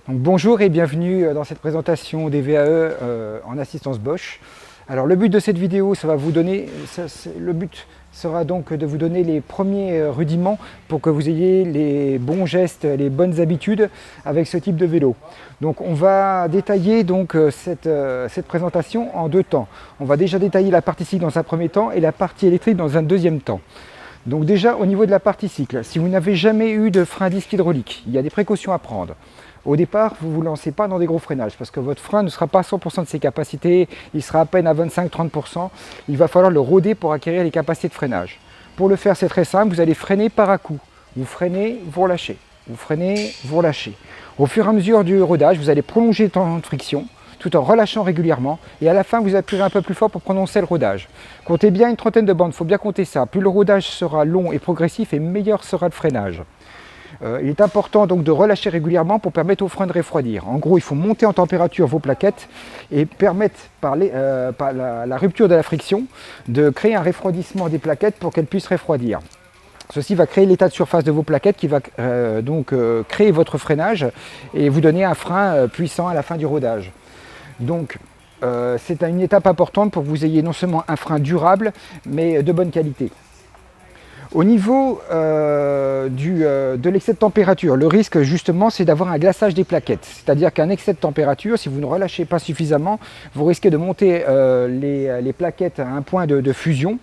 Donc, bonjour et bienvenue dans cette présentation des VAE en assistance Bosch. Alors le but de cette vidéo, le but sera donc de vous donner les premiers rudiments pour que vous ayez les bons gestes, les bonnes habitudes avec ce type de vélo. Donc on va détailler donc cette présentation en deux temps. On va déjà détailler la partie cycle dans un premier temps et la partie électrique dans un deuxième temps. Donc déjà au niveau de la partie cycle, si vous n'avez jamais eu de frein disque hydraulique, il y a des précautions à prendre. Au départ, vous ne vous lancez pas dans des gros freinages parce que votre frein ne sera pas à 100% de ses capacités, il sera à peine à 25-30%. Il va falloir le roder pour acquérir les capacités de freinage. Pour le faire, c'est très simple, vous allez freiner par à-coups. Vous freinez, vous relâchez. Vous freinez, vous relâchez. Au fur et à mesure du rodage, vous allez prolonger le temps de friction tout en relâchant régulièrement et à la fin, vous appuierez un peu plus fort pour prononcer le rodage. Comptez bien une trentaine de bandes, il faut bien compter ça. Plus le rodage sera long et progressif et meilleur sera le freinage. Il est important donc de relâcher régulièrement pour permettre au frein de refroidir. En gros, il faut monter en température vos plaquettes et permettre par la rupture de la friction de créer un refroidissement des plaquettes pour qu'elles puissent refroidir. Ceci va créer l'état de surface de vos plaquettes qui va créer votre freinage et vous donner un frein puissant à la fin du rodage. Donc c'est une étape importante pour que vous ayez non seulement un frein durable mais de bonne qualité. Au niveau de l'excès de température, le risque justement c'est d'avoir un glaçage des plaquettes. C'est-à-dire qu'un excès de température, si vous ne relâchez pas suffisamment, vous risquez de monter les plaquettes à un point de fusion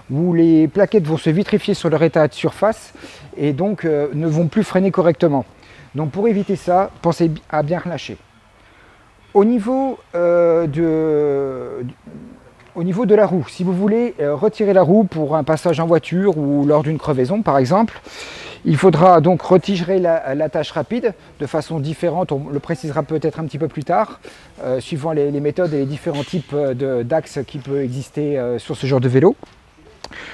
où les plaquettes vont se vitrifier sur leur état de surface et donc ne vont plus freiner correctement. Donc pour éviter ça, pensez à bien relâcher. Au niveau de la roue, si vous voulez retirer la roue pour un passage en voiture ou lors d'une crevaison par exemple, il faudra donc retirer l'attache rapide de façon différente, on le précisera peut-être un petit peu plus tard, suivant les méthodes et les différents types d'axes qui peuvent exister sur ce genre de vélo.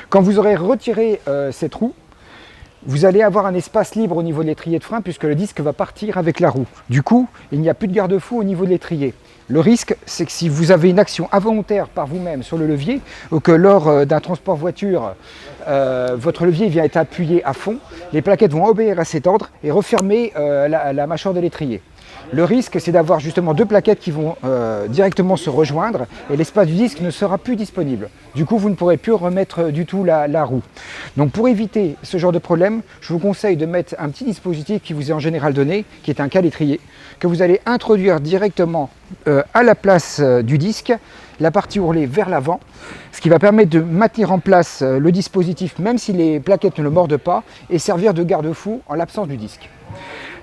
Quand vous aurez retiré cette roue, vous allez avoir un espace libre au niveau de l'étrier de frein puisque le disque va partir avec la roue. Du coup, il n'y a plus de garde-fou au niveau de l'étrier. Le risque, c'est que si vous avez une action involontaire par vous-même sur le levier ou que lors d'un transport voiture, votre levier vient être appuyé à fond, les plaquettes vont obéir à cet ordre et refermer la mâchoire de l'étrier. Le risque, c'est d'avoir justement deux plaquettes qui vont directement se rejoindre et l'espace du disque ne sera plus disponible. Du coup, vous ne pourrez plus remettre du tout la roue. Donc pour éviter ce genre de problème, je vous conseille de mettre un petit dispositif qui vous est en général donné, qui est un cale-étrier, que vous allez introduire directement à la place du disque, la partie ourlée vers l'avant, ce qui va permettre de maintenir en place le dispositif même si les plaquettes ne le mordent pas et servir de garde-fou en l'absence du disque.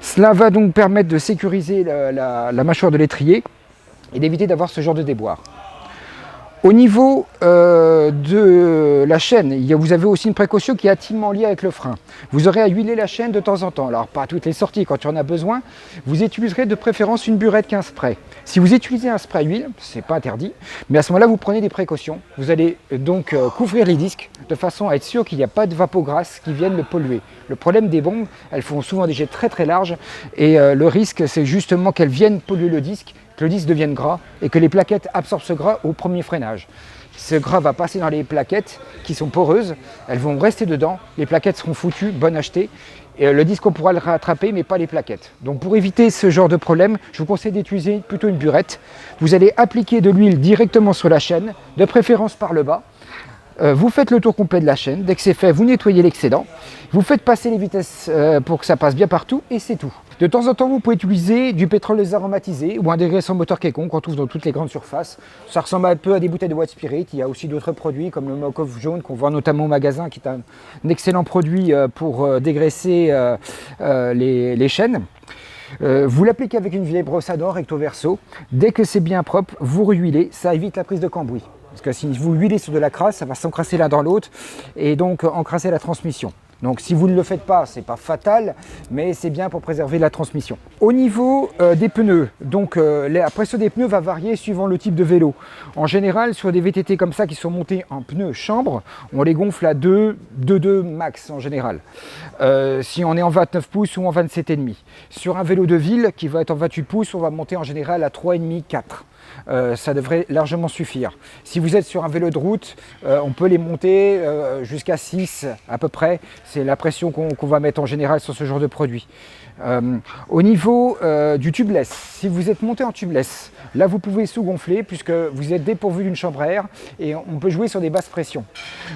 Cela va donc permettre de sécuriser la mâchoire de l'étrier et d'éviter d'avoir ce genre de déboire. Au niveau de la chaîne, vous avez aussi une précaution qui est intimement liée avec le frein. Vous aurez à huiler la chaîne de temps en temps. Alors pas à toutes les sorties, quand il y en a besoin, vous utiliserez de préférence une burette qu'un spray. Si vous utilisez un spray huile, ce n'est pas interdit, mais à ce moment-là vous prenez des précautions. Vous allez donc couvrir les disques de façon à être sûr qu'il n'y a pas de vapograsses qui viennent le polluer. Le problème des bombes, elles font souvent des jets très très larges et le risque c'est justement qu'elles viennent polluer le disque, que le disque devienne gras et que les plaquettes absorbent ce gras au premier freinage. Ce gras va passer dans les plaquettes qui sont poreuses, elles vont rester dedans, les plaquettes seront foutues, bonnes achetées, et le disque on pourra le rattraper mais pas les plaquettes. Donc pour éviter ce genre de problème, je vous conseille d'utiliser plutôt une burette. Vous allez appliquer de l'huile directement sur la chaîne, de préférence par le bas. Vous faites le tour complet de la chaîne, dès que c'est fait, vous nettoyez l'excédent, vous faites passer les vitesses pour que ça passe bien partout et c'est tout. De temps en temps, vous pouvez utiliser du pétrole aromatisé ou un dégraissant moteur quelconque qu'on trouve dans toutes les grandes surfaces. Ça ressemble un peu à des bouteilles de white spirit. Il y a aussi d'autres produits comme le Mokov jaune qu'on voit notamment au magasin qui est un excellent produit pour dégraisser les chaînes. Vous l'appliquez avec une vieille brosse à dents recto verso. Dès que c'est bien propre, vous rehuilez, ça évite la prise de cambouis. Parce que si vous huilez sur de la crasse, ça va s'encrasser l'un dans l'autre et donc encrasser la transmission. Donc si vous ne le faites pas, c'est pas fatal, mais c'est bien pour préserver la transmission. Au niveau des pneus, donc la pression des pneus va varier suivant le type de vélo. En général, sur des VTT comme ça qui sont montés en pneus chambre, on les gonfle à 2,2 max en général. Si on est en 29 pouces ou en 27,5. Sur un vélo de ville qui va être en 28 pouces, on va monter en général à 3,5, 4. Ça devrait largement suffire. Si vous êtes sur un vélo de route, on peut les monter jusqu'à 6 à peu près. C'est la pression qu'on va mettre en général sur ce genre de produit. Au niveau du tubeless, si vous êtes monté en tubeless, là vous pouvez sous-gonfler puisque vous êtes dépourvu d'une chambre à air et on peut jouer sur des basses pressions.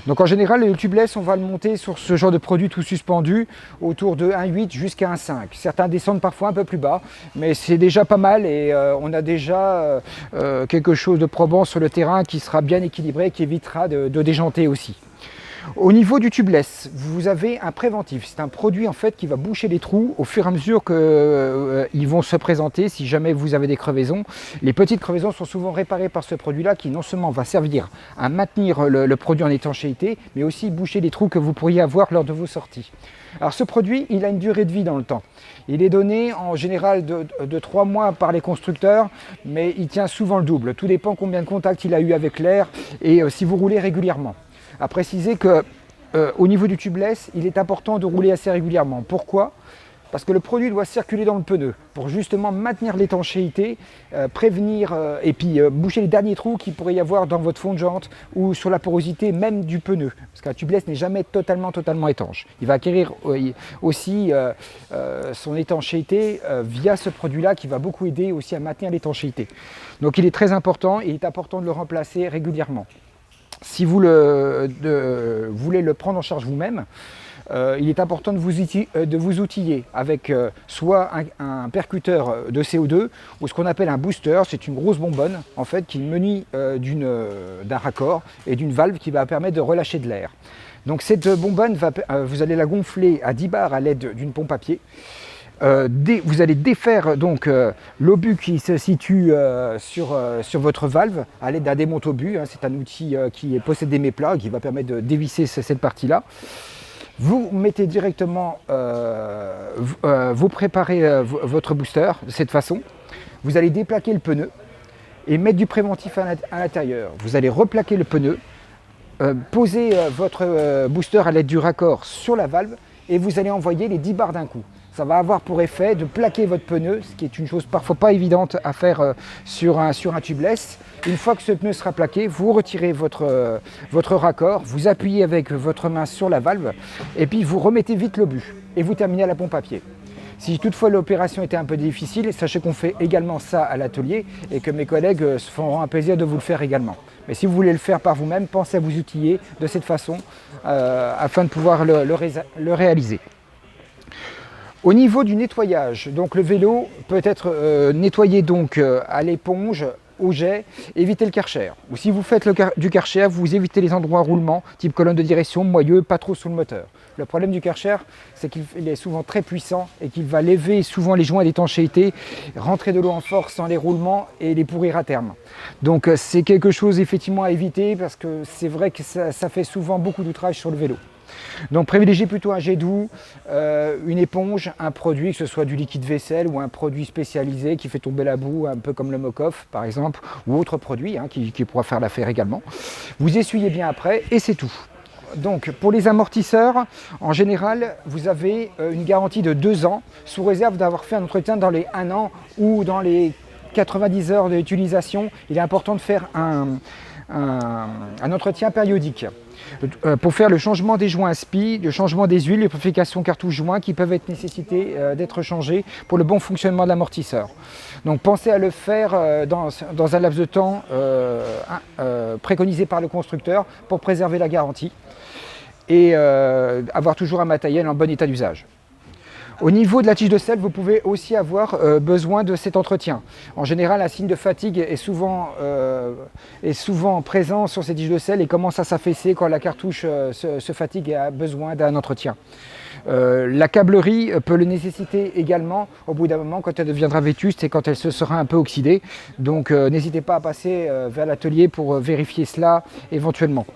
Donc en général, le tubeless, on va le monter sur ce genre de produit tout suspendu autour de 1,8 jusqu'à 1,5. Certains descendent parfois un peu plus bas, mais c'est déjà pas mal et on a déjà quelque chose de probant sur le terrain qui sera bien équilibré et qui évitera de déjanter aussi. Au niveau du tubeless, vous avez un préventif. C'est un produit en fait qui va boucher les trous au fur et à mesure qu'ils vont se présenter si jamais vous avez des crevaisons. Les petites crevaisons sont souvent réparées par ce produit-là qui non seulement va servir à maintenir le produit en étanchéité, mais aussi boucher les trous que vous pourriez avoir lors de vos sorties. Alors ce produit, il a une durée de vie dans le temps. Il est donné en général de 3 mois par les constructeurs, mais il tient souvent le double. Tout dépend combien de contacts il a eu avec l'air et si vous roulez régulièrement. À préciser qu'au niveau du tubeless, il est important de rouler assez régulièrement. Pourquoi ? Parce que le produit doit circuler dans le pneu pour justement maintenir l'étanchéité, prévenir et puis boucher les derniers trous qu'il pourrait y avoir dans votre fond de jante ou sur la porosité même du pneu. Parce qu'un tubeless n'est jamais totalement étanche. Il va acquérir aussi son étanchéité via ce produit-là qui va beaucoup aider aussi à maintenir l'étanchéité. Donc il est très important et il est important de le remplacer régulièrement. Si vous voulez le prendre en charge vous-même, il est important de vous outiller avec soit un percuteur de CO2 ou ce qu'on appelle un booster. C'est une grosse bonbonne en fait qui est munie d'un raccord et d'une valve qui va permettre de relâcher de l'air. Donc cette bonbonne, vous allez la gonfler à 10 bars à l'aide d'une pompe à pied. Vous allez défaire donc l'obus qui se situe sur votre valve à l'aide d'un démonte-obus. C'est un outil qui possède des méplats qui va permettre de dévisser cette partie-là. Vous mettez directement, vous préparez votre booster de cette façon. Vous allez déplaquer le pneu et mettre du préventif à l'intérieur. Vous allez replaquer le pneu, poser votre booster à l'aide du raccord sur la valve et vous allez envoyer les 10 bars d'un coup. Ça va avoir pour effet de plaquer votre pneu, ce qui est une chose parfois pas évidente à faire sur un tubeless. Une fois que ce pneu sera plaqué, vous retirez votre raccord, vous appuyez avec votre main sur la valve et puis vous remettez vite l'obus et vous terminez à la pompe à pied. Si toutefois l'opération était un peu difficile, sachez qu'on fait également ça à l'atelier et que mes collègues se feront un plaisir de vous le faire également. Mais si vous voulez le faire par vous-même, pensez à vous outiller de cette façon afin de pouvoir le réaliser. Au niveau du nettoyage, donc le vélo peut être nettoyé donc à l'éponge, au jet, évitez le Karcher. Ou si vous faites du Karcher, vous évitez les endroits à roulement, type colonne de direction, moyeux, pas trop sous le moteur. Le problème du Karcher, c'est qu'il est souvent très puissant et qu'il va lever souvent les joints d'étanchéité, rentrer de l'eau en force dans les roulements et les pourrir à terme. Donc c'est quelque chose effectivement à éviter parce que c'est vrai que ça fait souvent beaucoup d'outrage sur le vélo. Donc privilégiez plutôt un jet doux, une éponge, un produit, que ce soit du liquide vaisselle ou un produit spécialisé qui fait tomber la boue, un peu comme le Mokoff par exemple, ou autre produit qui pourra faire l'affaire également. Vous essuyez bien après et c'est tout. Donc pour les amortisseurs, en général, vous avez une garantie de 2 ans, sous réserve d'avoir fait un entretien dans les 1 an ou dans les 90 heures d'utilisation. Il est important de faire un entretien périodique pour faire le changement des joints SPI, le changement des huiles, les purifications cartouche-joints qui peuvent être nécessitées d'être changées pour le bon fonctionnement de l'amortisseur. Donc pensez à le faire dans un laps de temps préconisé par le constructeur pour préserver la garantie et avoir toujours un matériel en bon état d'usage. Au niveau de la tige de selle, vous pouvez aussi avoir besoin de cet entretien. En général, un signe de fatigue est souvent présent sur ces tiges de selle et commence à s'affaisser quand la cartouche se fatigue et a besoin d'un entretien. La câblerie peut le nécessiter également au bout d'un moment quand elle deviendra vétuste et quand elle se sera un peu oxydée. Donc n'hésitez pas à passer vers l'atelier pour vérifier cela éventuellement.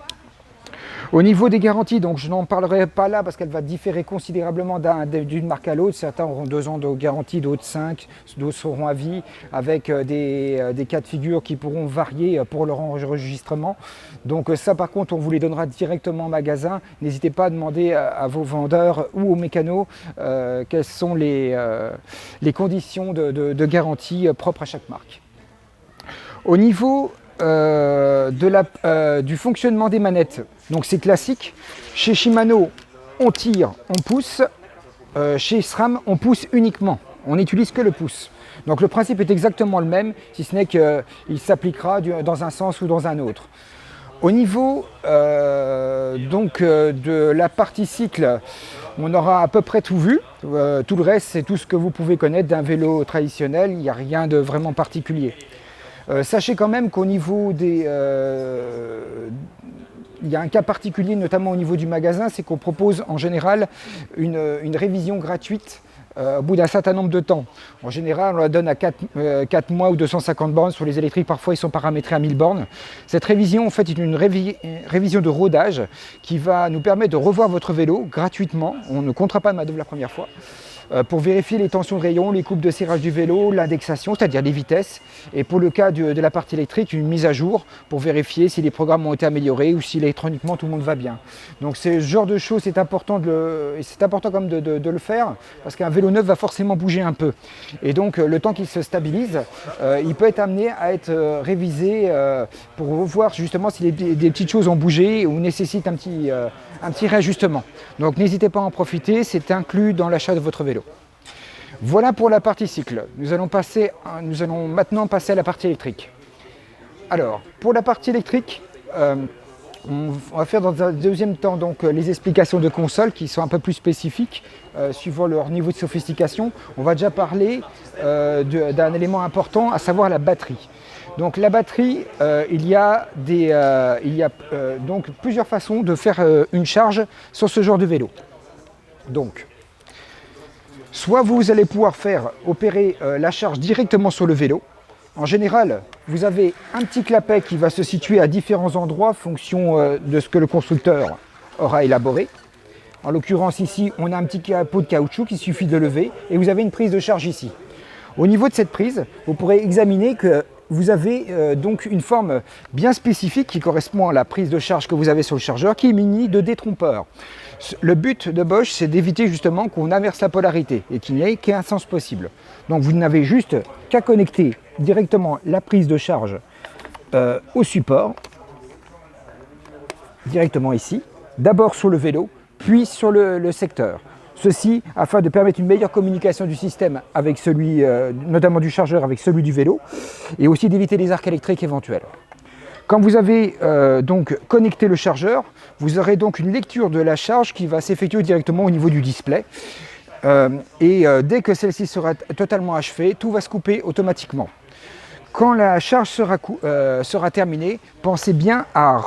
Au niveau des garanties, donc je n'en parlerai pas là parce qu'elle va différer considérablement d'une marque à l'autre. Certains auront 2 ans de garantie, d'autres 5, d'autres seront à vie, avec des cas de figure qui pourront varier pour leur enregistrement. Donc ça par contre, on vous les donnera directement en magasin. N'hésitez pas à demander à vos vendeurs ou aux mécanos quelles sont les conditions de garantie propres à chaque marque. Au niveau du fonctionnement des manettes, donc c'est classique. Chez Shimano, on tire, on pousse. chez SRAM, on pousse uniquement, on n'utilise que le pouce. Donc le principe est exactement le même, si ce n'est qu'il s'appliquera dans un sens ou dans un autre. Au niveau de la partie cycle, on aura à peu près tout vu. Tout le reste, c'est tout ce que vous pouvez connaître d'un vélo traditionnel, il n'y a rien de vraiment particulier. Sachez quand même qu'au niveau des... il y a un cas particulier, notamment au niveau du magasin, c'est qu'on propose en général une révision gratuite au bout d'un certain nombre de temps. En général, on la donne à 4 mois ou 250 bornes. Sur les électriques, parfois, ils sont paramétrés à 1000 bornes. Cette révision, en fait, est une révision de rodage qui va nous permettre de revoir votre vélo gratuitement. On ne comptera pas de main-d'œuvre la première fois. Pour vérifier les tensions de rayon, les coupes de serrage du vélo, l'indexation, c'est-à-dire les vitesses, et pour le cas de la partie électrique, une mise à jour pour vérifier si les programmes ont été améliorés ou si électroniquement tout le monde va bien. Donc ce genre de choses, c'est important, quand même de le faire, parce qu'un vélo neuf va forcément bouger un peu. Et donc le temps qu'il se stabilise, il peut être amené à être révisé pour voir justement si des petites choses ont bougé ou nécessitent un petit réajustement. Donc n'hésitez pas à en profiter, c'est inclus dans l'achat de votre vélo. Voilà pour la partie cycle. Nous allons maintenant passer à la partie électrique. Alors, pour la partie électrique, on va faire dans un deuxième temps donc, les explications de console qui sont un peu plus spécifiques suivant leur niveau de sophistication. On va déjà parler d'un élément important, à savoir la batterie. Donc la batterie, il y a donc plusieurs façons de faire une charge sur ce genre de vélo. Donc, soit vous allez pouvoir opérer la charge directement sur le vélo. En général, vous avez un petit clapet qui va se situer à différents endroits en fonction de ce que le constructeur aura élaboré. En l'occurrence ici, on a un petit capot de caoutchouc qu'il suffit de lever et vous avez une prise de charge ici. Au niveau de cette prise, vous pourrez examiner que vous avez donc une forme bien spécifique qui correspond à la prise de charge que vous avez sur le chargeur qui est munie de détrompeurs. Le but de Bosch, c'est d'éviter justement qu'on inverse la polarité et qu'il n'y ait qu'un sens possible. Donc vous n'avez juste qu'à connecter directement la prise de charge au support, directement ici, d'abord sur le vélo, puis sur le secteur. Ceci afin de permettre une meilleure communication du système avec celui, notamment du chargeur avec celui du vélo, et aussi d'éviter les arcs électriques éventuels. Quand vous avez donc connecté le chargeur, vous aurez donc une lecture de la charge qui va s'effectuer directement au niveau du display. Dès que celle-ci sera totalement achevée, tout va se couper automatiquement. Quand la charge sera terminée, pensez bien à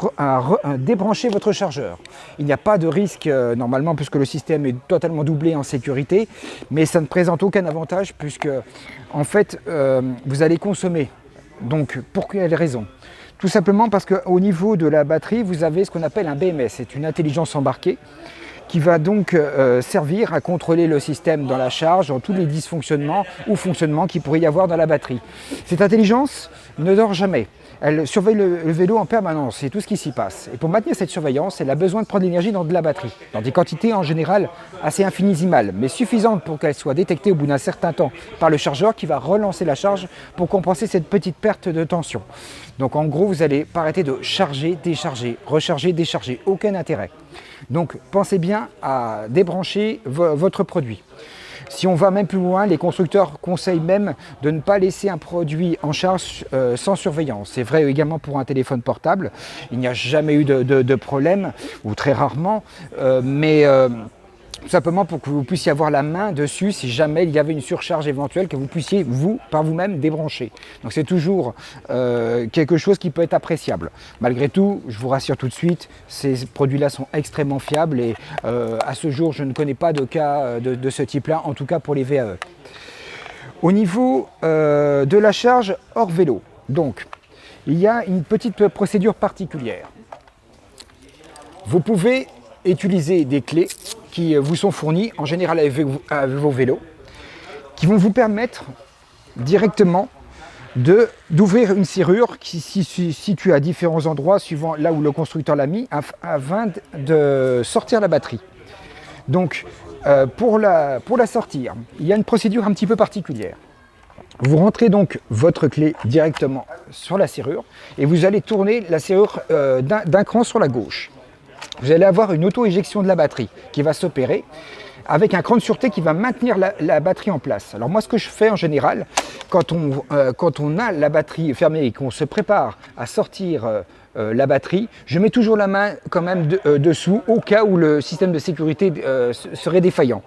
débrancher votre chargeur. Il n'y a pas de risque normalement puisque le système est totalement doublé en sécurité, mais ça ne présente aucun avantage puisque en fait vous allez consommer. Donc pour quelle raison ? Tout simplement parce qu'au niveau de la batterie, vous avez ce qu'on appelle un BMS, c'est une intelligence embarquée qui va donc servir à contrôler le système dans la charge, dans tous les dysfonctionnements ou fonctionnements qu'il pourrait y avoir dans la batterie. Cette intelligence ne dort jamais. Elle surveille le vélo en permanence, c'est tout ce qui s'y passe. Et pour maintenir cette surveillance, elle a besoin de prendre l'énergie dans de la batterie, dans des quantités en général assez infinisimales, mais suffisantes pour qu'elle soit détectée au bout d'un certain temps par le chargeur qui va relancer la charge pour compenser cette petite perte de tension. Donc en gros, vous n'allez pas arrêter de charger, décharger, recharger, décharger, aucun intérêt. Donc pensez bien à débrancher votre produit. Si on va même plus loin, les constructeurs conseillent même de ne pas laisser un produit en charge sans surveillance. C'est vrai également pour un téléphone portable. Il n'y a jamais eu de problème, ou très rarement, mais tout simplement pour que vous puissiez avoir la main dessus si jamais il y avait une surcharge éventuelle, que vous puissiez, par vous-même, débrancher. Donc c'est toujours quelque chose qui peut être appréciable. Malgré tout, je vous rassure tout de suite, ces produits-là sont extrêmement fiables et à ce jour, je ne connais pas de cas de ce type-là, en tout cas pour les VAE. Au niveau de la charge hors vélo, donc, il y a une petite procédure particulière. Vous pouvez utiliser des clés qui vous sont fournies, en général avec vos vélos, qui vont vous permettre directement d'ouvrir une serrure qui se situe à différents endroits, suivant là où le constructeur l'a mis, afin de sortir la batterie. Donc, pour la sortir, il y a une procédure un petit peu particulière. Vous rentrez donc votre clé directement sur la serrure et vous allez tourner la serrure d'un cran sur la gauche. Vous allez avoir une auto-éjection de la batterie qui va s'opérer avec un cran de sûreté qui va maintenir la batterie en place. Alors moi, ce que je fais en général, quand on a la batterie fermée et qu'on se prépare à sortir la batterie, je mets toujours la main quand même dessous au cas où le système de sécurité serait défaillant.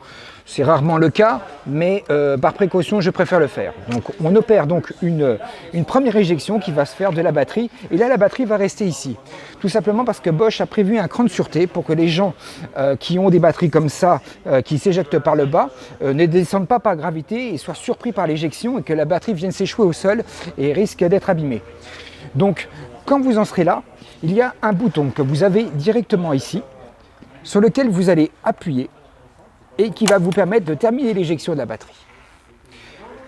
C'est rarement le cas, mais par précaution, je préfère le faire. Donc, on opère donc une première éjection qui va se faire de la batterie, et là, la batterie va rester ici. Tout simplement parce que Bosch a prévu un cran de sûreté pour que les gens qui ont des batteries comme ça, qui s'éjectent par le bas, ne descendent pas par gravité et soient surpris par l'éjection et que la batterie vienne s'échouer au sol et risque d'être abîmée. Donc, quand vous en serez là, il y a un bouton que vous avez directement ici, sur lequel vous allez appuyer et qui va vous permettre de terminer l'éjection de la batterie.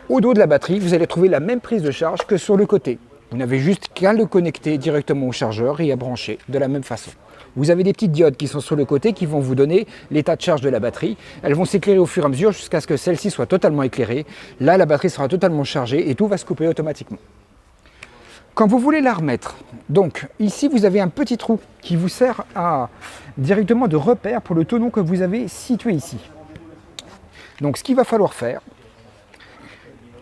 Au dos de la batterie, vous allez trouver la même prise de charge que sur le côté. Vous n'avez juste qu'à le connecter directement au chargeur et à brancher de la même façon. Vous avez des petites diodes qui sont sur le côté qui vont vous donner l'état de charge de la batterie. Elles vont s'éclairer au fur et à mesure jusqu'à ce que celle-ci soit totalement éclairée. Là, la batterie sera totalement chargée et tout va se couper automatiquement. Quand vous voulez la remettre, donc ici vous avez un petit trou qui vous sert directement de repère pour le tenon que vous avez situé ici. Donc ce qu'il va falloir faire,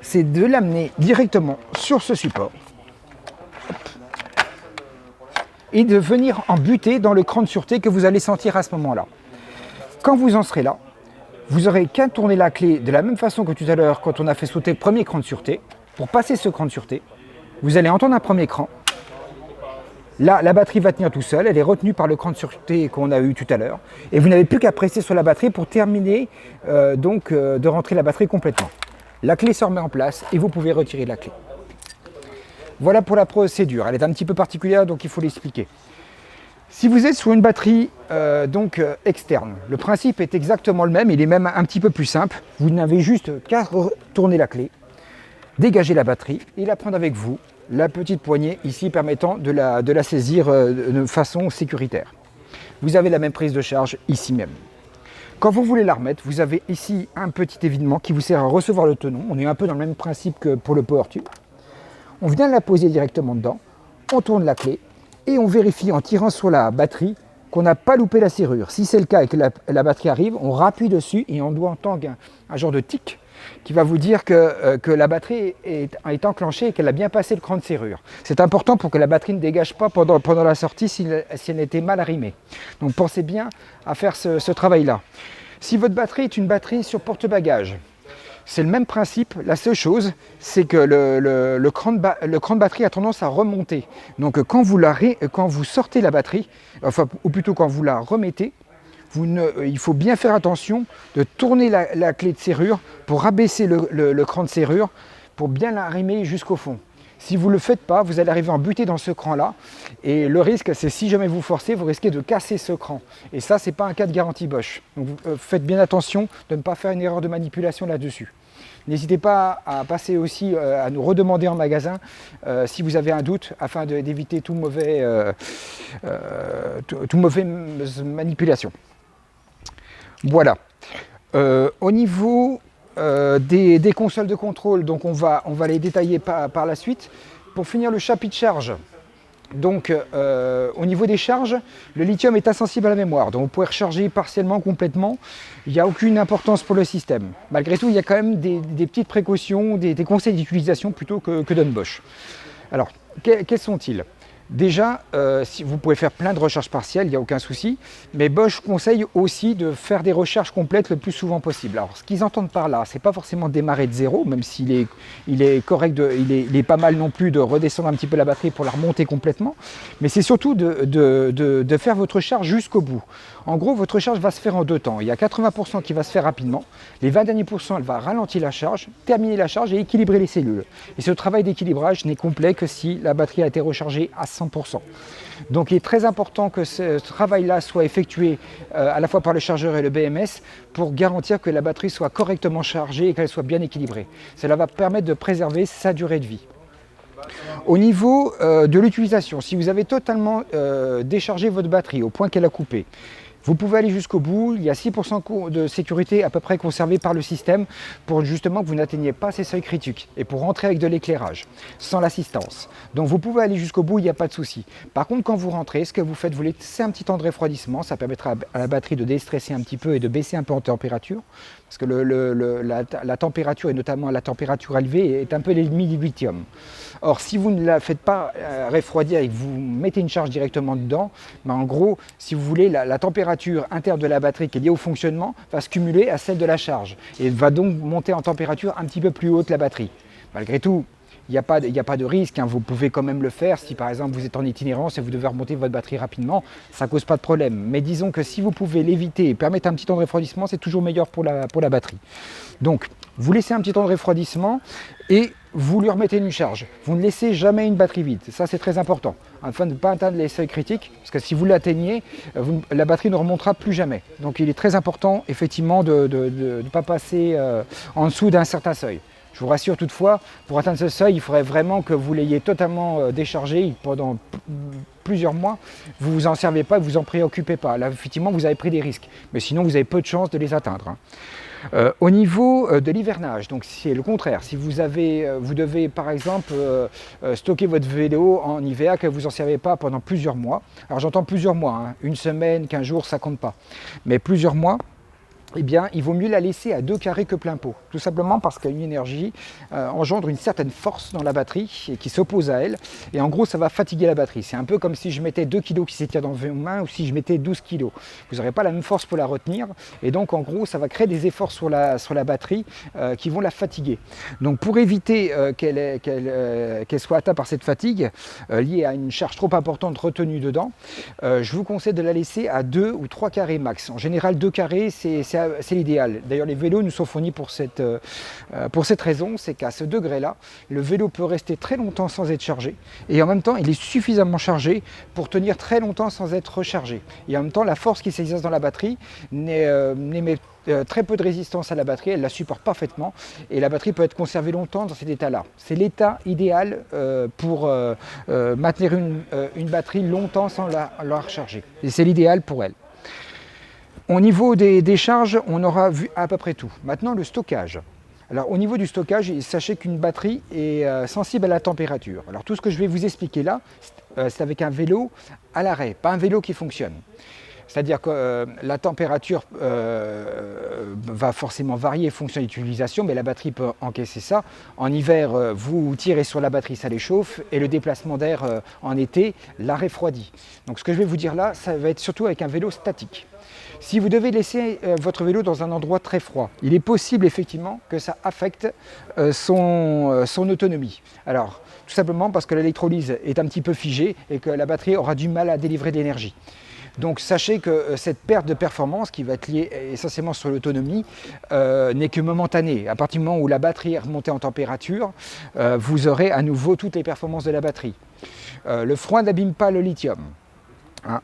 c'est de l'amener directement sur ce support et de venir en buter dans le cran de sûreté que vous allez sentir à ce moment-là. Quand vous en serez là, vous aurez qu'à tourner la clé de la même façon que tout à l'heure quand on a fait sauter le premier cran de sûreté. Pour passer ce cran de sûreté, vous allez entendre un premier cran. Là, la batterie va tenir tout seul, elle est retenue par le cran de sûreté qu'on a eu tout à l'heure. Et vous n'avez plus qu'à presser sur la batterie pour terminer de rentrer la batterie complètement. La clé se remet en place et vous pouvez retirer la clé. Voilà pour la procédure. Elle est un petit peu particulière, donc il faut l'expliquer. Si vous êtes sur une batterie externe, le principe est exactement le même, il est même un petit peu plus simple. Vous n'avez juste qu'à tourner la clé, dégager la batterie et la prendre avec vous. La petite poignée ici permettant de la saisir de façon sécuritaire. Vous avez la même prise de charge ici même. Quand vous voulez la remettre, vous avez ici un petit évidement qui vous sert à recevoir le tenon. On est un peu dans le même principe que pour le power tube. On vient la poser directement dedans, on tourne la clé et on vérifie en tirant sur la batterie qu'on n'a pas loupé la serrure. Si c'est le cas et que la batterie arrive, on rappuie dessus et on doit entendre un genre de tic qui va vous dire que la batterie est enclenchée et qu'elle a bien passé le cran de serrure. C'est important pour que la batterie ne dégage pas pendant la sortie si elle était mal arrimée. Donc pensez bien à faire ce travail-là. Si votre batterie est une batterie sur porte-bagages, c'est le même principe. La seule chose, c'est que le cran de batterie a tendance à remonter. Donc quand vous sortez la batterie, ou plutôt quand vous la remettez, il faut bien faire attention de tourner la clé de serrure pour rabaisser le cran de serrure pour bien l'arrimer jusqu'au fond. Si vous ne le faites pas, vous allez arriver à buter dans ce cran-là et le risque, c'est si jamais vous forcez, vous risquez de casser ce cran. Et ça, ce n'est pas un cas de garantie Bosch. Donc faites bien attention de ne pas faire une erreur de manipulation là-dessus. N'hésitez pas à passer aussi à nous redemander en magasin si vous avez un doute afin d'éviter toute mauvaise manipulation. Voilà. Au niveau des consoles de contrôle, donc on va les détailler par la suite. Pour finir le chapitre charge, donc au niveau des charges, le lithium est insensible à la mémoire, donc vous pouvez recharger partiellement, complètement, il n'y a aucune importance pour le système. Malgré tout, il y a quand même des petites précautions, des conseils d'utilisation plutôt que donne Bosch. Alors, quels sont-ils ? Déjà, si vous pouvez faire plein de recharges partielles, il n'y a aucun souci, mais Bosch conseille aussi de faire des recharges complètes le plus souvent possible. Alors, ce qu'ils entendent par là, c'est pas forcément démarrer de zéro, même s'il est correct, il est pas mal non plus de redescendre un petit peu la batterie pour la remonter complètement, mais c'est surtout de faire votre charge jusqu'au bout. En gros, votre charge va se faire en deux temps. Il y a 80% qui va se faire rapidement, les 20 derniers pourcents, elle va ralentir la charge, terminer la charge et équilibrer les cellules. Et ce travail d'équilibrage n'est complet que si la batterie a été rechargée à 100%. Donc il est très important que ce travail-là soit effectué à la fois par le chargeur et le BMS pour garantir que la batterie soit correctement chargée et qu'elle soit bien équilibrée. Cela va permettre de préserver sa durée de vie. Au niveau de l'utilisation, si vous avez totalement déchargé votre batterie au point qu'elle a coupé, Vous pouvez aller jusqu'au bout, il y a 6% de sécurité à peu près conservée par le système pour justement que vous n'atteigniez pas ces seuils critiques et pour rentrer avec de l'éclairage, sans l'assistance. Donc vous pouvez aller jusqu'au bout, il n'y a pas de souci. Par contre, quand vous rentrez, ce que vous faites, vous laissez un petit temps de refroidissement, ça permettra à la batterie de déstresser un petit peu et de baisser un peu en température, parce que la température, et notamment la température élevée, est un peu l'ennemi du lithium. Or, si vous ne la faites pas refroidir et que vous mettez une charge directement dedans, ben en gros, si vous voulez, la température interne de la batterie qui est liée au fonctionnement va se cumuler à celle de la charge et va donc monter en température un petit peu plus haute la batterie. Malgré tout, il n'y a pas de risque, hein. Vous pouvez quand même le faire si par exemple vous êtes en itinérance et vous devez remonter votre batterie rapidement, ça ne cause pas de problème. Mais disons que si vous pouvez l'éviter et permettre un petit temps de refroidissement, c'est toujours meilleur pour la batterie. Donc vous laissez un petit temps de refroidissement et vous lui remettez une charge. Vous ne laissez jamais une batterie vide, ça c'est très important, afin de ne pas atteindre les seuils critiques, parce que si vous l'atteignez, la batterie ne remontera plus jamais. Donc il est très important effectivement de ne pas passer en dessous d'un certain seuil. Je vous rassure toutefois, pour atteindre ce seuil, il faudrait vraiment que vous l'ayez totalement déchargé pendant plusieurs mois. Vous ne vous en servez pas, vous vous en préoccupez pas. Là, effectivement, vous avez pris des risques, mais sinon vous avez peu de chances de les atteindre. Au niveau de l'hivernage, donc c'est le contraire. Si vous devez par exemple stocker votre vélo en hiver, que vous n'en servez pas pendant plusieurs mois. Alors j'entends plusieurs mois, hein, une semaine, 15 jours, ça compte pas. Mais plusieurs mois, eh bien, il vaut mieux la laisser à 2 carrés que plein pot. Tout simplement parce qu'une énergie engendre une certaine force dans la batterie et qui s'oppose à elle. Et en gros, ça va fatiguer la batterie. C'est un peu comme si je mettais 2 kg qui s'étirent dans vos mains ou si je mettais 12 kg. Vous n'aurez pas la même force pour la retenir. Et donc, en gros, ça va créer des efforts sur la batterie qui vont la fatiguer. Donc, pour éviter qu'elle soit atteinte par cette fatigue liée à une charge trop importante retenue dedans, je vous conseille de la laisser à 2 ou 3 carrés max. En général, 2 carrés, c'est l'idéal. D'ailleurs, les vélos nous sont fournis pour cette raison, c'est qu'à ce degré-là, le vélo peut rester très longtemps sans être chargé, et en même temps, il est suffisamment chargé pour tenir très longtemps sans être rechargé. Et en même temps, la force qui s'exerce dans la batterie n'émet très peu de résistance à la batterie, elle la supporte parfaitement, et la batterie peut être conservée longtemps dans cet état-là. C'est l'état idéal pour maintenir une batterie longtemps sans la recharger. Et c'est l'idéal pour elle. Au niveau des charges, on aura vu à peu près tout. Maintenant, le stockage. Alors, au niveau du stockage, sachez qu'une batterie est sensible à la température. Alors, tout ce que je vais vous expliquer là, c'est avec un vélo à l'arrêt, pas un vélo qui fonctionne. C'est-à-dire que la température va forcément varier en fonction de l'utilisation, mais la batterie peut encaisser ça. En hiver, vous tirez sur la batterie, ça les chauffe, et le déplacement d'air en été la refroidit. Donc ce que je vais vous dire là, ça va être surtout avec un vélo statique. Si vous devez laisser votre vélo dans un endroit très froid, il est possible effectivement que ça affecte son autonomie. Alors, tout simplement parce que l'électrolyse est un petit peu figée et que la batterie aura du mal à délivrer de l'énergie. Donc sachez que cette perte de performance qui va être liée essentiellement sur l'autonomie n'est que momentanée. À partir du moment où la batterie est remontée en température, vous aurez à nouveau toutes les performances de la batterie. Le froid n'abîme pas le lithium. Hein.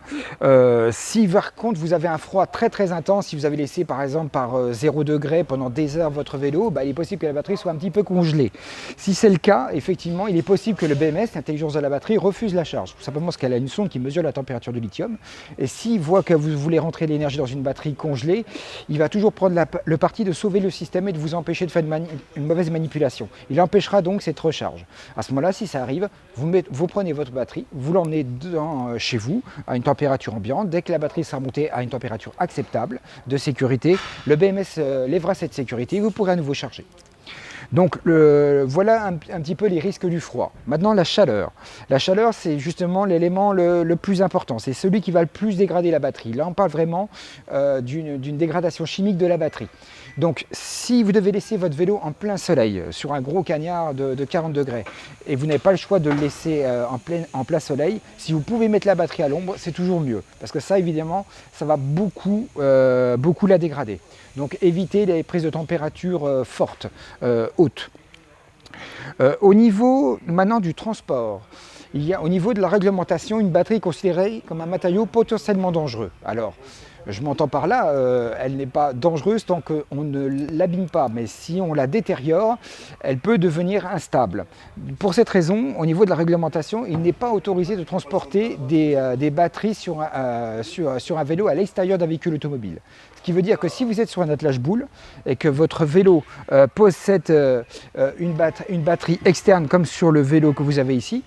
Si par contre vous avez un froid très très intense, si vous avez laissé par exemple par 0 degré pendant des heures votre vélo, il est possible que la batterie soit un petit peu congelée. Si c'est le cas, effectivement, il est possible que le BMS, l'intelligence de la batterie, refuse la charge. Tout simplement parce qu'elle a une sonde qui mesure la température du lithium. Et s'il voit que vous voulez rentrer de l'énergie dans une batterie congelée, il va toujours prendre le parti de sauver le système et de vous empêcher de faire une mauvaise manipulation. Il empêchera donc cette recharge. À ce moment-là, si ça arrive, vous prenez votre batterie, vous l'emmenez chez vous, à une température ambiante. Dès que la batterie sera montée à une température acceptable de sécurité, le BMS lèvera cette sécurité et vous pourrez à nouveau charger. Donc voilà un petit peu les risques du froid. Maintenant la chaleur. La chaleur c'est justement l'élément le plus important, c'est celui qui va le plus dégrader la batterie. Là on parle vraiment d'une dégradation chimique de la batterie. Donc si vous devez laisser votre vélo en plein soleil, sur un gros cagnard de 40 degrés, et vous n'avez pas le choix de le laisser en plein soleil, si vous pouvez mettre la batterie à l'ombre, c'est toujours mieux. Parce que ça évidemment, ça va beaucoup la dégrader. Donc évitez les prises de température fortes, hautes. Au niveau maintenant du transport, il y a au niveau de la réglementation une batterie considérée comme un matériau potentiellement dangereux. Alors, Je m'entends par là, elle n'est pas dangereuse tant qu'on ne l'abîme pas, mais si on la détériore, elle peut devenir instable. Pour cette raison, au niveau de la réglementation, il n'est pas autorisé de transporter des batteries sur un vélo à l'extérieur d'un véhicule automobile. Ce qui veut dire que si vous êtes sur un attelage boule et que votre vélo possède une batterie externe comme sur le vélo que vous avez ici,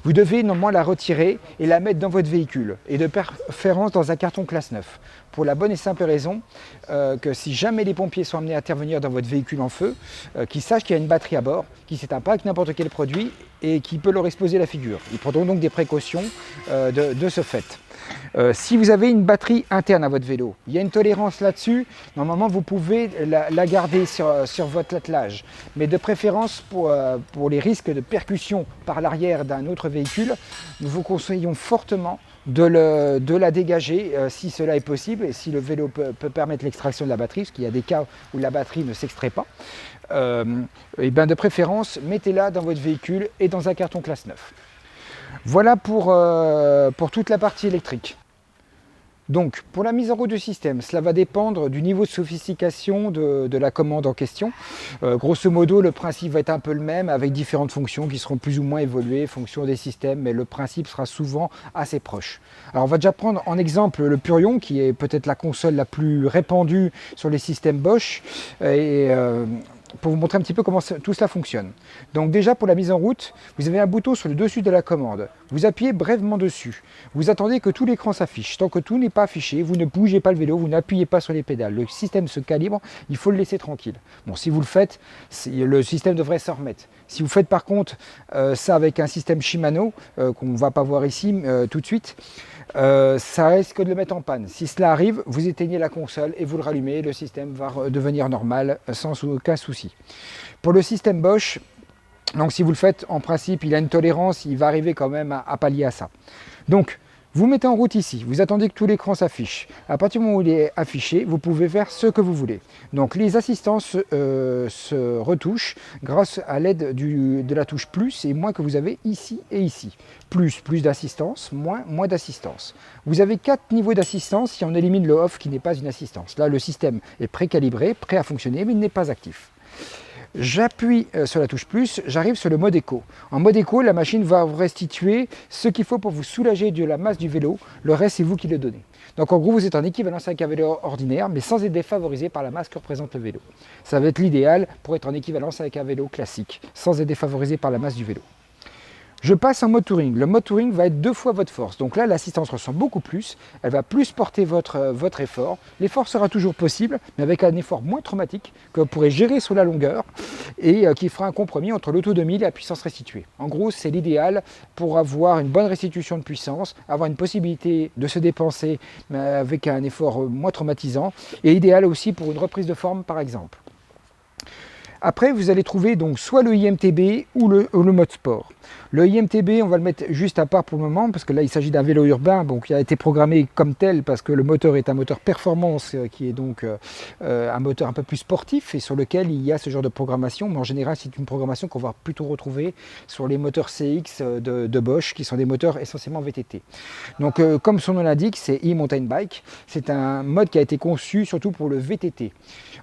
vous devez normalement la retirer et la mettre dans votre véhicule et de préférence dans un carton classe 9. Pour la bonne et simple raison que si jamais les pompiers sont amenés à intervenir dans votre véhicule en feu, qu'ils sachent qu'il y a une batterie à bord, qui ne s'éteint pas avec n'importe quel produit et qui peut leur exploser la figure. Ils prendront donc des précautions de ce fait. Si vous avez une batterie interne à votre vélo, il y a une tolérance là-dessus, normalement vous pouvez la garder sur votre attelage. Mais de préférence pour les risques de percussion par l'arrière d'un autre véhicule, nous vous conseillons fortement de la dégager si cela est possible et si le vélo peut permettre l'extraction de la batterie, parce qu'il y a des cas où la batterie ne s'extrait pas. Et bien de préférence, mettez-la dans votre véhicule et dans un carton classe 9. Voilà pour toute la partie électrique. Donc, pour la mise en route du système, cela va dépendre du niveau de sophistication de la commande en question. Grosso modo, le principe va être un peu le même, avec différentes fonctions qui seront plus ou moins évoluées en fonction des systèmes, mais le principe sera souvent assez proche. Alors, on va déjà prendre en exemple le Purion, qui est peut-être la console la plus répandue sur les systèmes Bosch, pour vous montrer un petit peu comment tout cela fonctionne. Donc déjà pour la mise en route, vous avez un bouton sur le dessus de la commande. Vous appuyez brièvement dessus. Vous attendez que tout l'écran s'affiche. Tant que tout n'est pas affiché, vous ne bougez pas le vélo, vous n'appuyez pas sur les pédales. Le système se calibre, il faut le laisser tranquille. Bon, si vous le faites, le système devrait s'en remettre. Si vous faites par contre ça avec un système Shimano, qu'on ne va pas voir ici tout de suite, ça risque de le mettre en panne. Si cela arrive, vous éteignez la console et vous le rallumez, le système va devenir normal sans aucun souci. Pour le système Bosch, donc si vous le faites, en principe, il a une tolérance, il va arriver quand même à pallier à ça. Donc, vous mettez en route ici, vous attendez que tout l'écran s'affiche. À partir du moment où il est affiché, vous pouvez faire ce que vous voulez. Donc les assistants se retouchent grâce à l'aide de la touche plus et moins que vous avez ici et ici. Plus d'assistance, moins d'assistance. Vous avez 4 niveaux d'assistance si on élimine le off qui n'est pas une assistance. Là, le système est précalibré, prêt à fonctionner, mais il n'est pas actif. J'appuie sur la touche plus, j'arrive sur le mode éco. En mode éco, la machine va vous restituer ce qu'il faut pour vous soulager de la masse du vélo. Le reste, c'est vous qui le donnez. Donc en gros, vous êtes en équivalence avec un vélo ordinaire, mais sans être défavorisé par la masse que représente le vélo. Ça va être l'idéal pour être en équivalence avec un vélo classique, sans être défavorisé par la masse du vélo. Je passe en mode touring. Le mode touring va être 2 fois votre force. Donc là, l'assistance ressent beaucoup plus. Elle va plus porter votre effort. L'effort sera toujours possible, mais avec un effort moins traumatique que vous pourrez gérer sur la longueur et qui fera un compromis entre l'autonomie et la puissance restituée. En gros, c'est l'idéal pour avoir une bonne restitution de puissance, avoir une possibilité de se dépenser mais avec un effort moins traumatisant et idéal aussi pour une reprise de forme, par exemple. Après, vous allez trouver donc soit le IMTB ou le mode sport. Le IMTB, on va le mettre juste à part pour le moment, parce que là, il s'agit d'un vélo urbain, donc qui a été programmé comme tel, parce que le moteur est un moteur performance, qui est donc un moteur un peu plus sportif, et sur lequel il y a ce genre de programmation, mais en général, c'est une programmation qu'on va plutôt retrouver sur les moteurs CX de Bosch, qui sont des moteurs essentiellement VTT. Donc, comme son nom l'indique, c'est e-mountain bike. C'est un mode qui a été conçu surtout pour le VTT.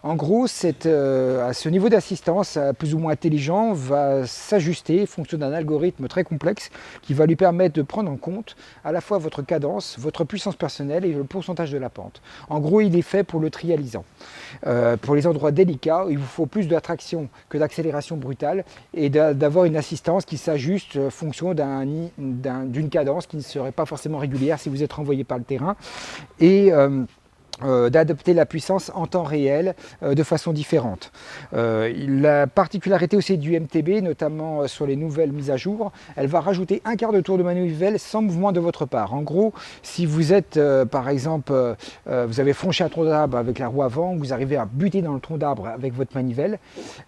En gros, à ce niveau d'assistance plus ou moins intelligent va s'ajuster en fonction d'un algorithme très complexe qui va lui permettre de prendre en compte à la fois votre cadence, votre puissance personnelle et le pourcentage de la pente. En gros, il est fait pour le trialisant. Pour les endroits délicats, il vous faut plus d'attraction que d'accélération brutale et d'avoir une assistance qui s'ajuste en fonction d'une cadence qui ne serait pas forcément régulière si vous êtes renvoyé par le terrain. Et d'adapter la puissance en temps réel de façon différente. La particularité aussi du MTB, notamment sur les nouvelles mises à jour, elle va rajouter un quart de tour de manivelle sans mouvement de votre part. En gros, si vous êtes par exemple, vous avez franchi un tronc d'arbre avec la roue avant, vous arrivez à buter dans le tronc d'arbre avec votre manivelle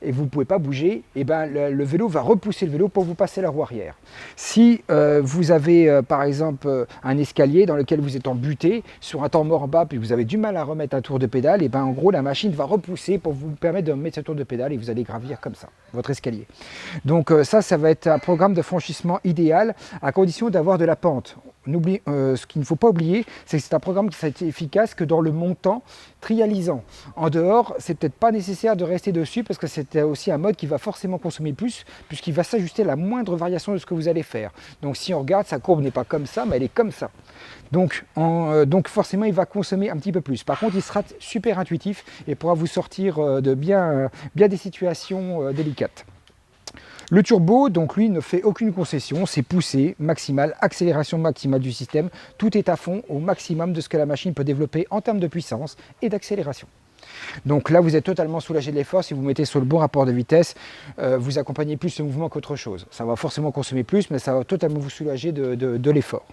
et vous ne pouvez pas bouger, et ben le vélo va repousser le vélo pour vous passer la roue arrière. Si vous avez par exemple un escalier dans lequel vous êtes embuté sur un temps mort bas puis vous avez du mal à remettre un tour de pédale, et ben en gros la machine va repousser pour vous permettre de mettre ce tour de pédale et vous allez gravir comme ça votre escalier. Donc ça va être un programme de franchissement idéal à condition d'avoir de la pente. ce qu'il ne faut pas oublier, c'est que c'est un programme qui est efficace que dans le montant trialisant. En dehors, c'est peut-être pas nécessaire de rester dessus parce que c'est aussi un mode qui va forcément consommer plus puisqu'il va s'ajuster à la moindre variation de ce que vous allez faire. Donc si on regarde, sa courbe n'est pas comme ça, mais elle est comme ça. Donc forcément, il va consommer un petit peu plus. Par contre, il sera super intuitif et pourra vous sortir de bien des situations délicates. Le turbo, donc lui, ne fait aucune concession, c'est poussée maximale, accélération maximale du système. Tout est à fond au maximum de ce que la machine peut développer en termes de puissance et d'accélération. Donc là, vous êtes totalement soulagé de l'effort. Si vous mettez sur le bon rapport de vitesse, vous accompagnez plus le mouvement qu'autre chose. Ça va forcément consommer plus, mais ça va totalement vous soulager de l'effort.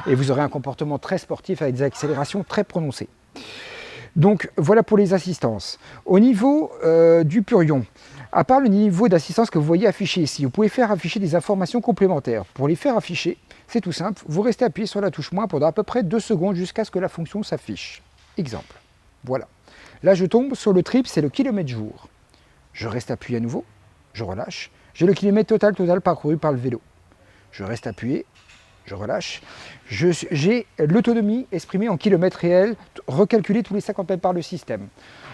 Et vous aurez un comportement très sportif avec des accélérations très prononcées. Donc voilà pour les assistances. Au niveau du Purion, à part le niveau d'assistance que vous voyez affiché ici, vous pouvez faire afficher des informations complémentaires. Pour les faire afficher, c'est tout simple, vous restez appuyé sur la touche moins pendant à peu près 2 secondes jusqu'à ce que la fonction s'affiche. Exemple, voilà. Là je tombe sur le trip, c'est le kilomètre jour. Je reste appuyé à nouveau, je relâche, j'ai le kilomètre total parcouru par le vélo. Je reste appuyé, je relâche, j'ai l'autonomie exprimée en kilomètres réels, recalculée tous les 50 mètres par le système.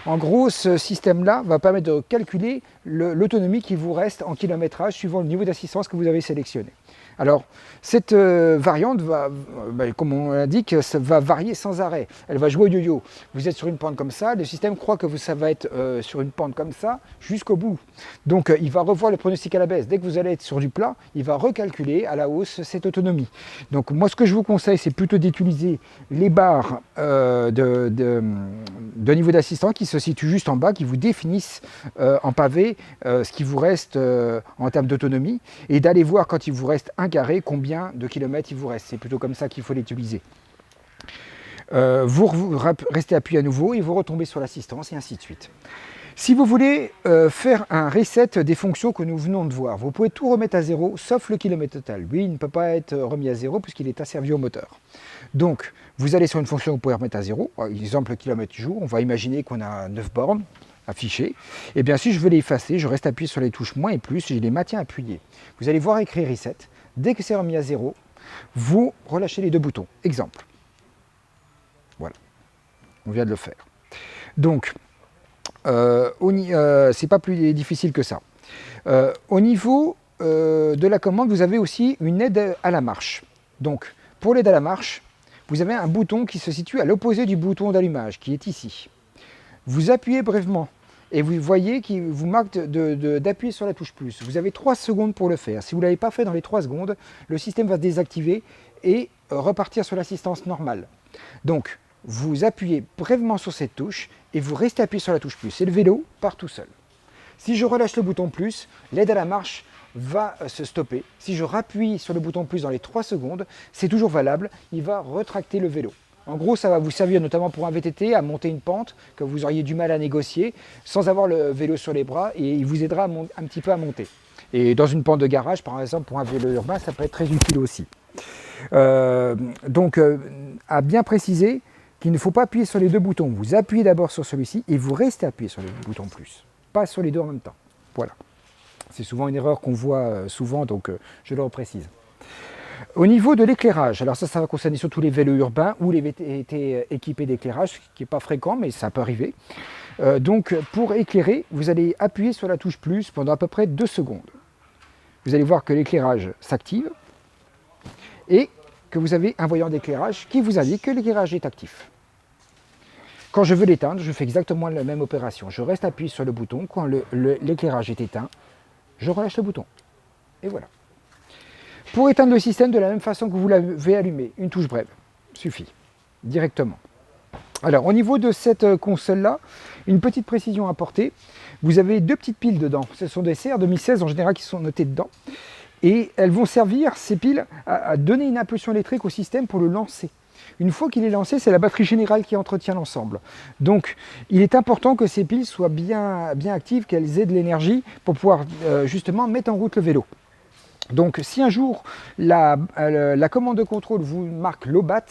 En gros, ce système-là va permettre de calculer l'autonomie qui vous reste en kilométrage suivant le niveau d'assistance que vous avez sélectionné. Alors, cette variante va, comme on l'indique, ça va varier sans arrêt. Elle va jouer au yo-yo. Vous êtes sur une pente comme ça, le système croit que ça va être sur une pente comme ça jusqu'au bout. Donc, il va revoir le pronostic à la baisse. Dès que vous allez être sur du plat, il va recalculer à la hausse cette autonomie. Donc, moi, ce que je vous conseille, c'est plutôt d'utiliser les barres de niveau d'assistance qui se situent juste en bas, qui vous définissent en pavé ce qui vous reste en termes d'autonomie, et d'aller voir quand il vous reste un carré, combien de kilomètres il vous reste. C'est plutôt comme ça qu'il faut l'utiliser. Vous restez appuyé à nouveau et vous retombez sur l'assistance et ainsi de suite. Si vous voulez faire un reset des fonctions que nous venons de voir, vous pouvez tout remettre à zéro, sauf le kilomètre total. Lui, il ne peut pas être remis à zéro puisqu'il est asservi au moteur. Donc, vous allez sur une fonction que vous pouvez remettre à zéro, par exemple le kilomètre jour, on va imaginer qu'on a 9 bornes affichées. Et bien si je veux les effacer, je reste appuyé sur les touches moins et plus, et je les maintiens appuyés. Vous allez voir écrit reset. Dès que c'est remis à zéro, vous relâchez les 2 boutons. Exemple. Voilà. On vient de le faire. Donc, c'est pas plus difficile que ça. Au niveau de la commande, vous avez aussi une aide à la marche. Donc, pour l'aide à la marche, vous avez un bouton qui se situe à l'opposé du bouton d'allumage, qui est ici. Vous appuyez brièvement et vous voyez qu'il vous marque d'appuyer sur la touche plus. Vous avez 3 secondes pour le faire. Si vous ne l'avez pas fait dans les 3 secondes, le système va se désactiver et repartir sur l'assistance normale. Donc, vous appuyez brièvement sur cette touche et vous restez appuyé sur la touche plus. Et le vélo part tout seul. Si je relâche le bouton plus, l'aide à la marche va se stopper. Si je rappuie sur le bouton plus dans les 3 secondes, c'est toujours valable, il va retracter le vélo. En gros, ça va vous servir notamment pour un VTT à monter une pente que vous auriez du mal à négocier sans avoir le vélo sur les bras, et il vous aidera un petit peu à monter. Et dans une pente de garage, par exemple, pour un vélo urbain, ça peut être très utile aussi. Donc, à bien préciser qu'il ne faut pas appuyer sur les 2 boutons. Vous appuyez d'abord sur celui-ci et vous restez appuyé sur le bouton plus, pas sur les 2 en même temps. Voilà. C'est souvent une erreur qu'on voit souvent, donc je le reprécise. Au niveau de l'éclairage, alors ça va concerner surtout les vélos urbains ou les VTT équipés d'éclairage, ce qui n'est pas fréquent, mais ça peut arriver. Donc pour éclairer, vous allez appuyer sur la touche plus pendant à peu près 2 secondes. Vous allez voir que l'éclairage s'active et que vous avez un voyant d'éclairage qui vous indique que l'éclairage est actif. Quand je veux l'éteindre, je fais exactement la même opération. Je reste appuyé sur le bouton. Quand l'éclairage est éteint, je relâche le bouton. Et voilà. Pour éteindre le système de la même façon que vous l'avez allumé, une touche brève suffit, directement. Alors, au niveau de cette console-là, une petite précision à apporter. Vous avez 2 petites piles dedans. Ce sont des CR 2016 en général qui sont notées dedans. Et elles vont servir, ces piles, à donner une impulsion électrique au système pour le lancer. Une fois qu'il est lancé, c'est la batterie générale qui entretient l'ensemble. Donc, il est important que ces piles soient bien actives, qu'elles aient de l'énergie pour pouvoir justement mettre en route le vélo. Donc, si un jour la commande de contrôle vous marque low bat,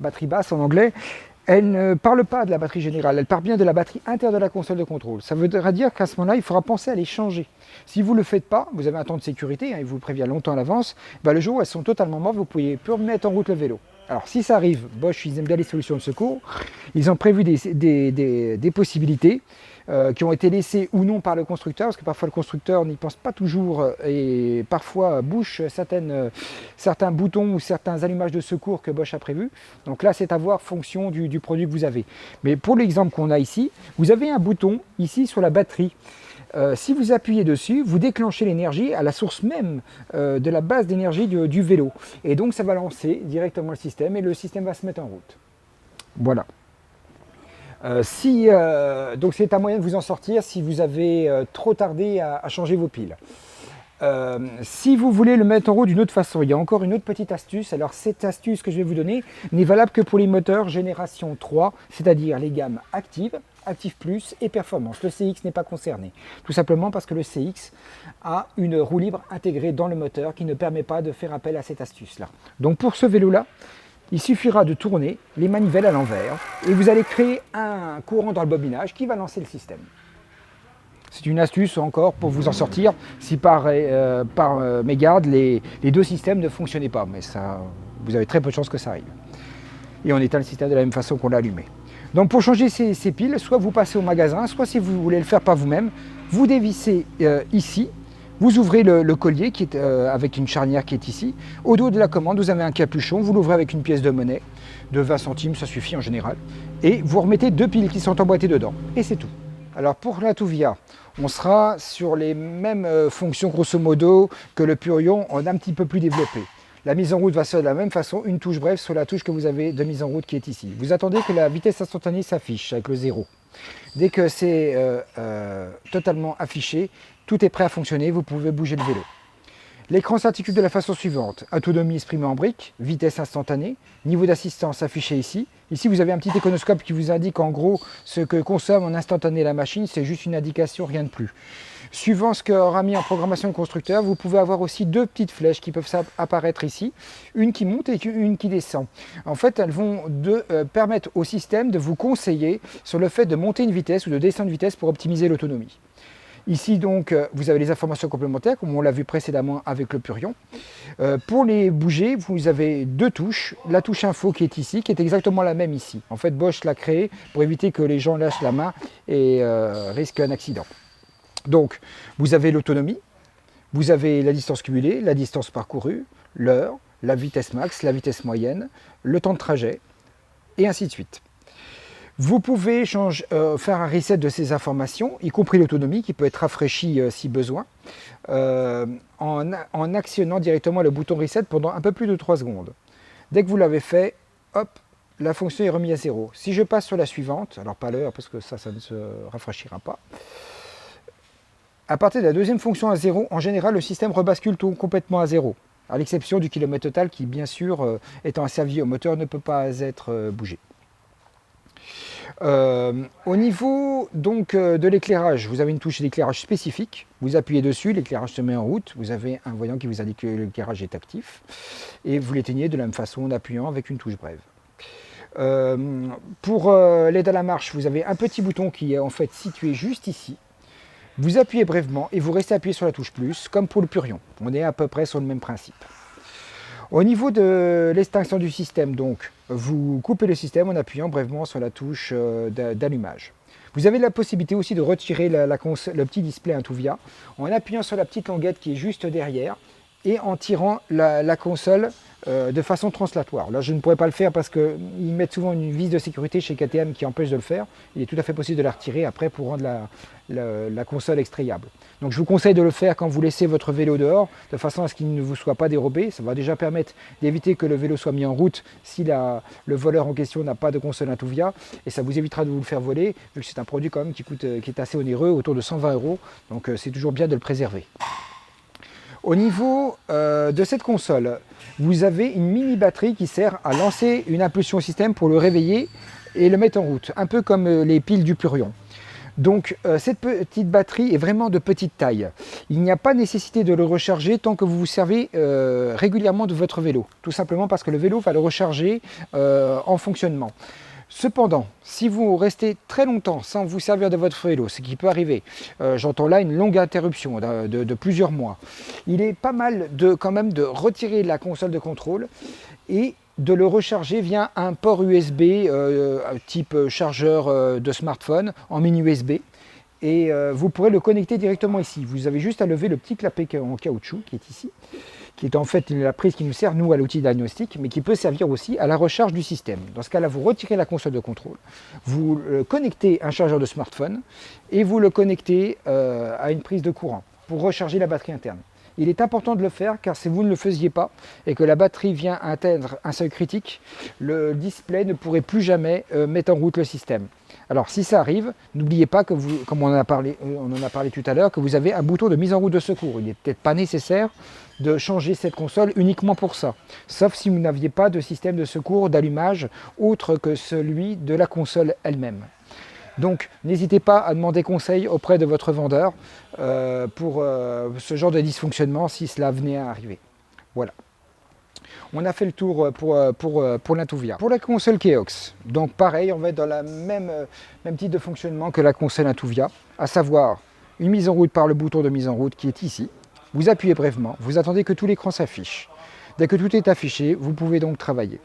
batterie basse en anglais, elle ne parle pas de la batterie générale, elle parle bien de la batterie interne de la console de contrôle. Ça voudra dire qu'à ce moment-là, il faudra penser à les changer. Si vous ne le faites pas, vous avez un temps de sécurité, il vous prévient longtemps à l'avance, le jour où elles sont totalement mortes, vous pouvez plus remettre en route le vélo. Alors si ça arrive, Bosch, ils aiment bien les solutions de secours, ils ont prévu des possibilités qui ont été laissées ou non par le constructeur, parce que parfois le constructeur n'y pense pas toujours et parfois bouche certains boutons ou certains allumages de secours que Bosch a prévus. Donc là c'est à voir fonction du produit que vous avez. Mais pour l'exemple qu'on a ici, vous avez un bouton ici sur la batterie. Si vous appuyez dessus, vous déclenchez l'énergie à la source même de la base d'énergie du vélo. Et donc ça va lancer directement le système et le système va se mettre en route. Voilà. Donc c'est un moyen de vous en sortir si vous avez trop tardé à changer vos piles. Si vous voulez le mettre en route d'une autre façon, il y a encore une autre petite astuce. Alors cette astuce que je vais vous donner n'est valable que pour les moteurs génération 3, c'est-à-dire les gammes actives, Active Plus et Performance. Le CX n'est pas concerné, tout simplement parce que le CX a une roue libre intégrée dans le moteur qui ne permet pas de faire appel à cette astuce-là. Donc pour ce vélo-là, il suffira de tourner les manivelles à l'envers et vous allez créer un courant dans le bobinage qui va lancer le système. C'est une astuce encore pour vous en sortir si par mégarde les deux systèmes ne fonctionnaient pas. Mais ça, vous avez très peu de chances que ça arrive. Et on éteint le système de la même façon qu'on l'a allumé. Donc pour changer ces piles, soit vous passez au magasin, soit si vous voulez le faire par vous-même, vous dévissez ici, vous ouvrez le collier qui est, avec une charnière qui est ici. Au dos de la commande, vous avez un capuchon, vous l'ouvrez avec une pièce de monnaie de 20 centimes, ça suffit en général. Et vous remettez deux piles qui sont emboîtées dedans. Et c'est tout. Alors pour la Tuvia, on sera sur les mêmes fonctions grosso modo que le Purion, en un petit peu plus développé. La mise en route va se faire de la même façon, une touche brève sur la touche que vous avez de mise en route qui est ici. Vous attendez que la vitesse instantanée s'affiche avec le 0. Dès que c'est totalement affiché, tout est prêt à fonctionner, vous pouvez bouger le vélo. L'écran s'articule de la façon suivante. Autonomie exprimée en briques, vitesse instantanée, niveau d'assistance affiché ici. Ici, vous avez un petit iconoscope qui vous indique en gros ce que consomme en instantané la machine. C'est juste une indication, rien de plus. Suivant ce qu'aura mis en programmation le constructeur, vous pouvez avoir aussi deux petites flèches qui peuvent apparaître ici. Une qui monte et une qui descend. En fait, elles vont permettre au système de vous conseiller sur le fait de monter une vitesse ou de descendre une vitesse pour optimiser l'autonomie. Ici donc, vous avez les informations complémentaires, comme on l'a vu précédemment avec le Purion. Pour les bouger, vous avez deux touches. La touche info qui est ici, qui est exactement la même ici. En fait, Bosch l'a créée pour éviter que les gens lâchent la main et risquent un accident. Donc, vous avez l'autonomie, vous avez la distance cumulée, la distance parcourue, l'heure, la vitesse max, la vitesse moyenne, le temps de trajet, et ainsi de suite. Vous pouvez faire un reset de ces informations, y compris l'autonomie qui peut être rafraîchie si besoin, en actionnant directement le bouton reset pendant un peu plus de 3 secondes. Dès que vous l'avez fait, hop, la fonction est remise à 0. Si je passe sur la suivante, alors pas l'heure parce que ça ne se rafraîchira pas, à partir de la deuxième fonction à 0, en général le système rebascule tout complètement à 0, à l'exception du kilomètre total qui bien sûr, étant asservi au moteur, ne peut pas être bougé. Au niveau donc de l'éclairage, vous avez une touche d'éclairage spécifique, vous appuyez dessus, l'éclairage se met en route, vous avez un voyant qui vous indique que l'éclairage est actif et vous l'éteignez de la même façon en appuyant avec une touche brève. Pour l'aide à la marche, vous avez un petit bouton qui est en fait situé juste ici. Vous appuyez brièvement et vous restez appuyé sur la touche plus, comme pour le Purion. On est à peu près sur le même principe. Au niveau de l'extinction du système, donc, vous coupez le système en appuyant brièvement sur la touche d'allumage. Vous avez la possibilité aussi de retirer le petit display Tuvia en appuyant sur la petite languette qui est juste derrière et en tirant la console de façon translatoire. Là, je ne pourrais pas le faire parce qu'ils mettent souvent une vis de sécurité chez KTM qui empêche de le faire. Il est tout à fait possible de la retirer après pour rendre la console extrayable. Donc je vous conseille de le faire quand vous laissez votre vélo dehors, de façon à ce qu'il ne vous soit pas dérobé. Ça va déjà permettre d'éviter que le vélo soit mis en route si le voleur en question n'a pas de console Tuvia, et ça vous évitera de vous le faire voler, vu que c'est un produit quand même qui est assez onéreux, autour de 120 €. Donc c'est toujours bien de le préserver. Au niveau de cette console, vous avez une mini batterie qui sert à lancer une impulsion au système pour le réveiller et le mettre en route, un peu comme les piles du Purion. Donc cette petite batterie est vraiment de petite taille. Il n'y a pas nécessité de le recharger tant que vous vous servez régulièrement de votre vélo, tout simplement parce que le vélo va le recharger en fonctionnement. Cependant, si vous restez très longtemps sans vous servir de votre vélo, ce qui peut arriver, j'entends là une longue interruption de plusieurs mois, il est pas mal quand même de retirer la console de contrôle et de le recharger via un port USB type chargeur de smartphone en mini USB. Et vous pourrez le connecter directement ici. Vous avez juste à lever le petit clapet en caoutchouc qui est ici, qui est en fait la prise qui nous sert, nous, à l'outil diagnostic, mais qui peut servir aussi à la recharge du système. Dans ce cas-là, vous retirez la console de contrôle, vous connectez un chargeur de smartphone et vous le connectez à une prise de courant pour recharger la batterie interne. Il est important de le faire car si vous ne le faisiez pas et que la batterie vient atteindre un seuil critique, le display ne pourrait plus jamais mettre en route le système. Alors si ça arrive, n'oubliez pas que vous, comme on en a parlé tout à l'heure, que vous avez un bouton de mise en route de secours. Il n'est peut-être pas nécessaire de changer cette console uniquement pour ça, sauf si vous n'aviez pas de système de secours d'allumage autre que celui de la console elle-même. Donc n'hésitez pas à demander conseil auprès de votre vendeur pour ce genre de dysfonctionnement si cela venait à arriver. Voilà. On a fait le tour pour l'Intuvia. Pour la console Keox, donc pareil, on va être dans la même type de fonctionnement que la console Intuvia, à savoir une mise en route par le bouton de mise en route qui est ici. Vous appuyez brièvement, vous attendez que tout l'écran s'affiche. Dès que tout est affiché, vous pouvez donc travailler.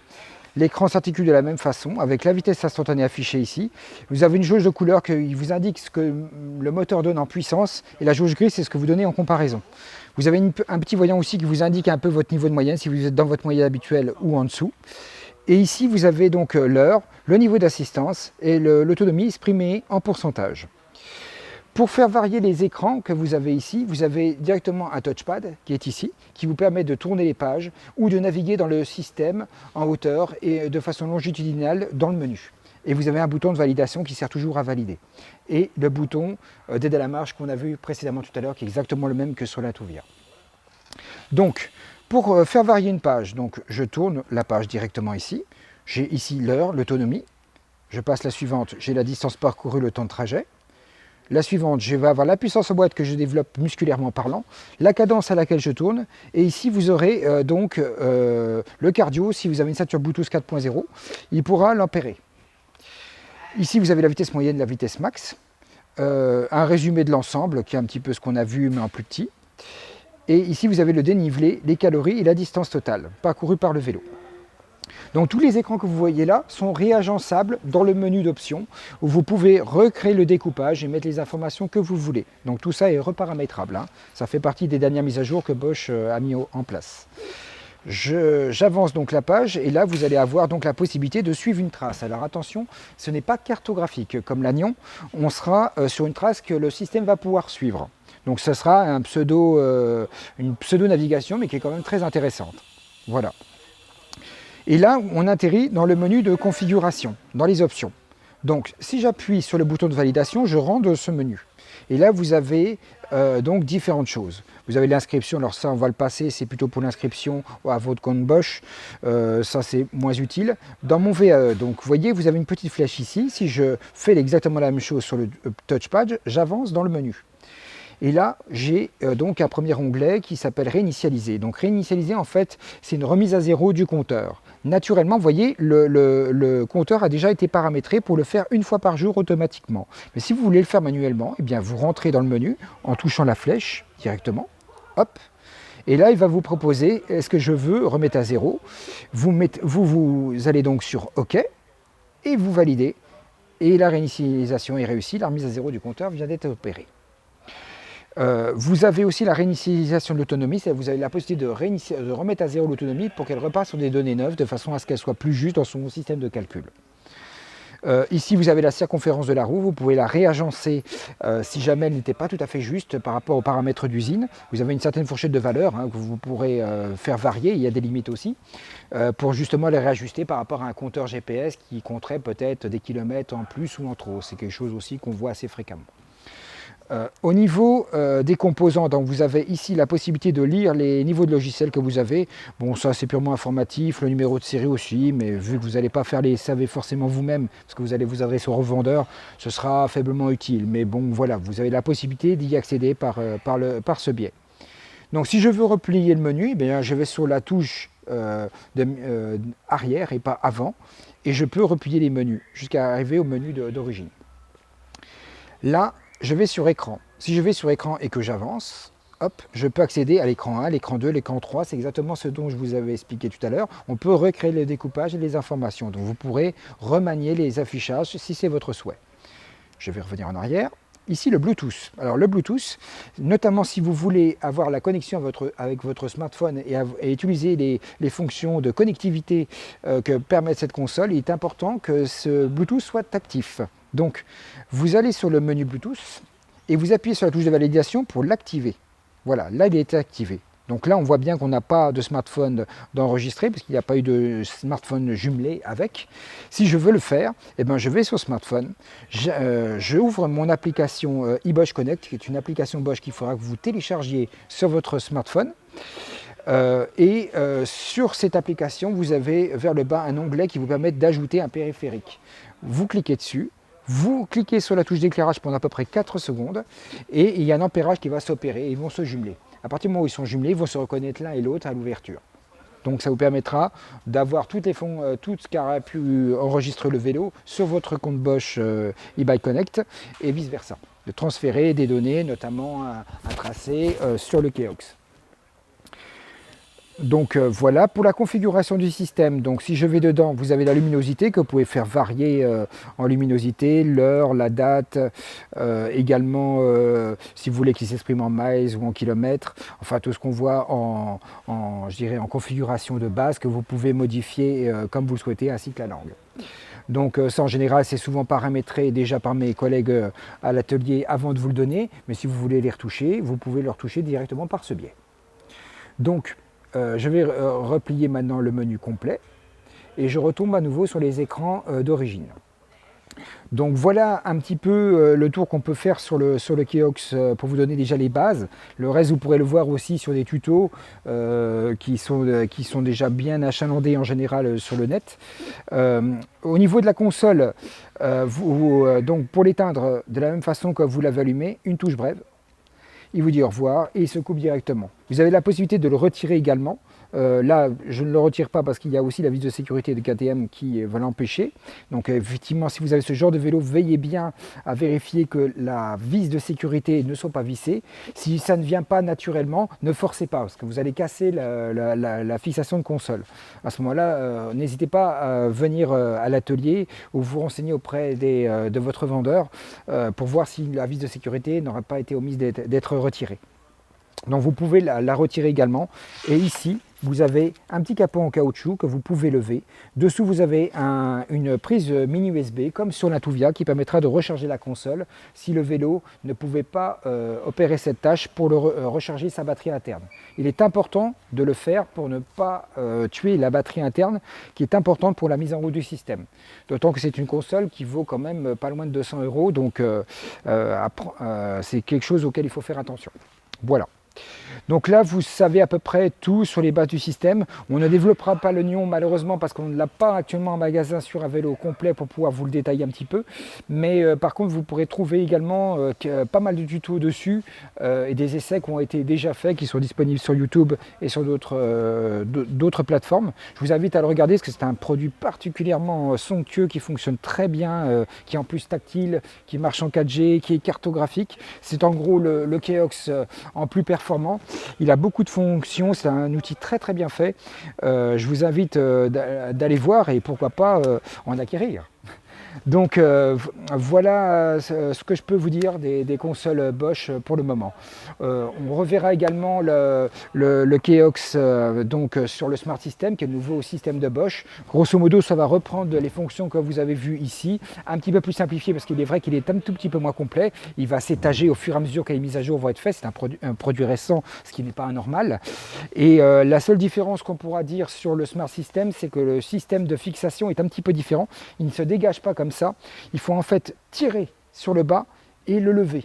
L'écran s'articule de la même façon, avec la vitesse instantanée affichée ici. Vous avez une jauge de couleur qui vous indique ce que le moteur donne en puissance, et la jauge grise, c'est ce que vous donnez en comparaison. Vous avez un petit voyant aussi qui vous indique un peu votre niveau de moyenne, si vous êtes dans votre moyenne habituelle ou en dessous. Et ici, vous avez donc l'heure, le niveau d'assistance et l'autonomie exprimée en pourcentage. Pour faire varier les écrans que vous avez ici, vous avez directement un touchpad qui est ici, qui vous permet de tourner les pages ou de naviguer dans le système en hauteur et de façon longitudinale dans le menu. Et vous avez un bouton de validation qui sert toujours à valider. Et le bouton d'aide à la marche qu'on a vu précédemment tout à l'heure, qui est exactement le même que sur l'Intuvia. Donc, pour faire varier une page, donc, je tourne la page directement ici. J'ai ici l'heure, l'autonomie. Je passe la suivante, j'ai la distance parcourue, le temps de trajet. La suivante, je vais avoir la puissance en boîte que je développe musculairement parlant, la cadence à laquelle je tourne, et ici vous aurez donc le cardio. Si vous avez une ceinture Bluetooth 4.0, il pourra l'ampérer. Ici vous avez la vitesse moyenne, la vitesse max, un résumé de l'ensemble qui est un petit peu ce qu'on a vu mais en plus petit. Et ici vous avez le dénivelé, les calories et la distance totale parcourue par le vélo. Donc tous les écrans que vous voyez là sont réagençables dans le menu d'options où vous pouvez recréer le découpage et mettre les informations que vous voulez. Donc tout ça est reparamétrable, hein. Ça fait partie des dernières mises à jour que Bosch a mis en place. J'avance donc la page et là vous allez avoir donc la possibilité de suivre une trace. Alors attention, ce n'est pas cartographique comme l'Agnon, on sera sur une trace que le système va pouvoir suivre. Donc ce sera une pseudo-navigation mais qui est quand même très intéressante. Voilà. Et là, on atterrit dans le menu de configuration, dans les options. Donc, si j'appuie sur le bouton de validation, je rentre dans ce menu. Et là, vous avez donc différentes choses. Vous avez l'inscription, alors ça, on va le passer, c'est plutôt pour l'inscription à votre compte Bosch. Ça, c'est moins utile. Dans mon VAE, donc, vous voyez, vous avez une petite flèche ici. Si je fais exactement la même chose sur le touchpad, j'avance dans le menu. Et là, j'ai donc un premier onglet qui s'appelle réinitialiser. Donc réinitialiser, en fait, c'est une remise à zéro du compteur. Naturellement, vous voyez, le compteur a déjà été paramétré pour le faire une fois par jour automatiquement. Mais si vous voulez le faire manuellement, eh bien, vous rentrez dans le menu en touchant la flèche directement. Hop. Et là, il va vous proposer, est-ce que je veux remettre à zéro? Vous allez donc sur OK et vous validez. Et la réinitialisation est réussie. La remise à zéro du compteur vient d'être opérée. Vous avez aussi la réinitialisation de l'autonomie, c'est-à-dire vous avez la possibilité de remettre à zéro l'autonomie pour qu'elle repasse sur des données neuves de façon à ce qu'elle soit plus juste dans son système de calcul. Ici vous avez la circonférence de la roue, vous pouvez la réagencer si jamais elle n'était pas tout à fait juste par rapport aux paramètres d'usine. Vous avez une certaine fourchette de valeur que vous pourrez faire varier, il y a des limites aussi, pour justement les réajuster par rapport à un compteur GPS qui compterait peut-être des kilomètres en plus ou en trop. C'est quelque chose aussi qu'on voit assez fréquemment. Au niveau des composants, donc vous avez ici la possibilité de lire les niveaux de logiciels que vous avez. Bon, ça c'est purement informatif, le numéro de série aussi, mais vu que vous n'allez pas faire les SAV forcément vous-même, parce que vous allez vous adresser au revendeur, ce sera faiblement utile. Mais bon, voilà, vous avez la possibilité d'y accéder par ce biais. Donc si je veux replier le menu, eh bien, je vais sur la touche arrière et pas avant, et je peux replier les menus jusqu'à arriver au menu d'origine. Là, je vais sur écran. Si je vais sur écran et que j'avance, hop, je peux accéder à l'écran 1, l'écran 2, l'écran 3. C'est exactement ce dont je vous avais expliqué tout à l'heure. On peut recréer le découpage et les informations. Donc vous pourrez remanier les affichages si c'est votre souhait. Je vais revenir en arrière. Ici, le Bluetooth. Alors le Bluetooth, notamment si vous voulez avoir la connexion avec votre smartphone et utiliser les fonctions de connectivité que permet cette console, il est important que ce Bluetooth soit actif. Donc, vous allez sur le menu Bluetooth et vous appuyez sur la touche de validation pour l'activer. Voilà, là il est activé. Donc là, on voit bien qu'on n'a pas de smartphone d'enregistrer parce qu'il n'y a pas eu de smartphone jumelé avec. Si je veux le faire, eh ben, je vais sur smartphone, j'ouvre mon application eBosch Connect, qui est une application Bosch qu'il faudra que vous téléchargiez sur votre smartphone. Sur cette application, vous avez vers le bas un onglet qui vous permet d'ajouter un périphérique. Vous cliquez dessus. Vous cliquez sur la touche d'éclairage pendant à peu près 4 secondes et il y a un ampérage qui va s'opérer et ils vont se jumeler. À partir du moment où ils sont jumelés, ils vont se reconnaître l'un et l'autre à l'ouverture. Donc ça vous permettra d'avoir tout ce qu'a pu enregistrer le vélo sur votre compte Bosch eBike Connect et vice versa. De transférer des données, notamment un tracé sur le Keox. Donc voilà pour la configuration du système. Donc si je vais dedans, vous avez la luminosité que vous pouvez faire varier en luminosité, l'heure, la date, également si vous voulez qu'il s'exprime en miles ou en kilomètres, enfin tout ce qu'on voit je dirais en configuration de base que vous pouvez modifier comme vous le souhaitez, ainsi que la langue. Donc ça en général c'est souvent paramétré déjà par mes collègues à l'atelier avant de vous le donner, mais si vous voulez les retoucher, vous pouvez les retoucher directement par ce biais. Donc je vais replier maintenant le menu complet et je retombe à nouveau sur les écrans d'origine. Donc voilà un petit peu le tour qu'on peut faire sur le Keox pour vous donner déjà les bases. Le reste vous pourrez le voir aussi sur des tutos qui sont déjà bien achalandés en général sur le net. Au niveau de la console, donc pour l'éteindre de la même façon que vous l'avez allumé, une touche brève. Il vous dit au revoir et il se coupe directement. Vous avez la possibilité de le retirer également. Là, je ne le retire pas parce qu'il y a aussi la vis de sécurité de KTM qui va l'empêcher. Donc effectivement, si vous avez ce genre de vélo, veillez bien à vérifier que la vis de sécurité ne soit pas vissée. Si ça ne vient pas naturellement, ne forcez pas parce que vous allez casser la fixation de console. À ce moment-là, n'hésitez pas à venir à l'atelier ou vous renseigner auprès de votre vendeur pour voir si la vis de sécurité n'aura pas été omise d'être retirée. Donc vous pouvez la retirer également. Et ici, vous avez un petit capot en caoutchouc que vous pouvez lever. Dessous, vous avez une prise mini USB, comme sur la Tuvia, qui permettra de recharger la console si le vélo ne pouvait pas opérer cette tâche pour recharger sa batterie interne. Il est important de le faire pour ne pas tuer la batterie interne, qui est importante pour la mise en route du système. D'autant que c'est une console qui vaut quand même pas loin de 200 €, donc c'est quelque chose auquel il faut faire attention. Voilà. Donc là, vous savez à peu près tout sur les bases du système. On ne développera pas le Nion malheureusement parce qu'on ne l'a pas actuellement en magasin sur un vélo complet pour pouvoir vous le détailler un petit peu. Mais par contre, vous pourrez trouver également pas mal de tutos dessus et des essais qui ont été déjà faits, qui sont disponibles sur YouTube et sur d'autres plateformes. Je vous invite à le regarder parce que c'est un produit particulièrement somptueux qui fonctionne très bien, qui est en plus tactile, qui marche en 4G, qui est cartographique. C'est en gros le Keox en plus performant. Il a beaucoup de fonctions, c'est un outil très très bien fait. Je vous invite d'aller voir et pourquoi pas en acquérir. Donc voilà ce que je peux vous dire des consoles Bosch pour le moment. On reverra également le Keox donc, sur le Smart System, qui est le nouveau système de Bosch. Grosso modo, ça va reprendre les fonctions que vous avez vues ici, un petit peu plus simplifié parce qu'il est vrai qu'il est un tout petit peu moins complet. Il va s'étager au fur et à mesure que les mises à jour vont être faites. C'est un produit récent, ce qui n'est pas anormal. Et la seule différence qu'on pourra dire sur le Smart System, c'est que le système de fixation est un petit peu différent. Il ne se dégage pas comme ça. Il faut en fait tirer sur le bas et le lever.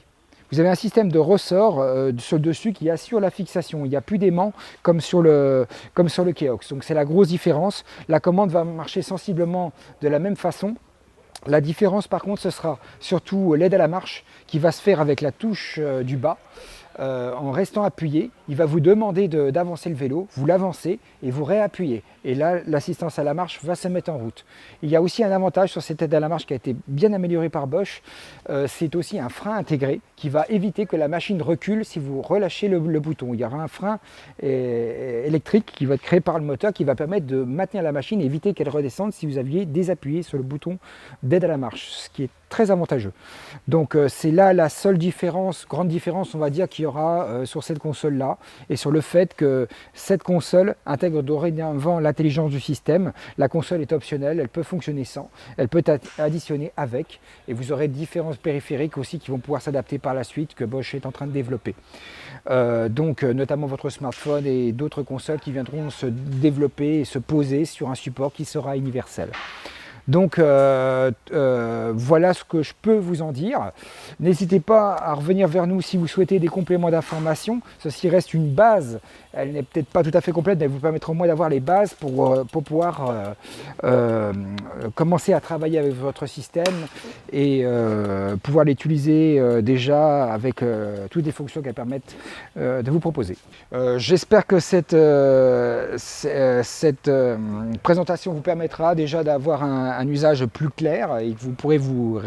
Vous avez un système de ressort sur le dessus qui assure la fixation. Il n'y a plus d'aimant comme sur le Keox. Donc c'est la grosse différence. La commande va marcher sensiblement de la même façon. La différence par contre, ce sera surtout l'aide à la marche qui va se faire avec la touche du bas. en restant appuyé, il va vous demander d'avancer le vélo, vous l'avancez et vous réappuyez. Et là, l'assistance à la marche va se mettre en route. Il y a aussi un avantage sur cette aide à la marche qui a été bien améliorée par Bosch, c'est aussi un frein intégré qui va éviter que la machine recule si vous relâchez le bouton. Il y aura un frein électrique qui va être créé par le moteur qui va permettre de maintenir la machine et éviter qu'elle redescende si vous aviez désappuyé sur le bouton d'aide à la marche, ce qui est très avantageux. Donc c'est là la seule différence, grande différence on va dire qu'il y aura sur cette console là, et sur le fait que cette console intègre dorénavant l'intelligence du système. La console est optionnelle, elle peut fonctionner sans, elle peut être additionnée avec, et vous aurez différents périphériques aussi qui vont pouvoir s'adapter par la suite que Bosch est en train de développer. Donc notamment votre smartphone et d'autres consoles qui viendront se développer et se poser sur un support qui sera universel. Donc voilà ce que je peux vous en dire. N'hésitez pas à revenir vers nous si vous souhaitez des compléments d'information. Ceci reste une base, elle n'est peut-être pas tout à fait complète, mais elle vous permettra au moins d'avoir les bases pour pouvoir commencer à travailler avec votre système et pouvoir l'utiliser déjà avec toutes les fonctions qu'elle permettent de vous proposer. J'espère que cette présentation vous permettra déjà d'avoir un usage plus clair et que vous pourrez vous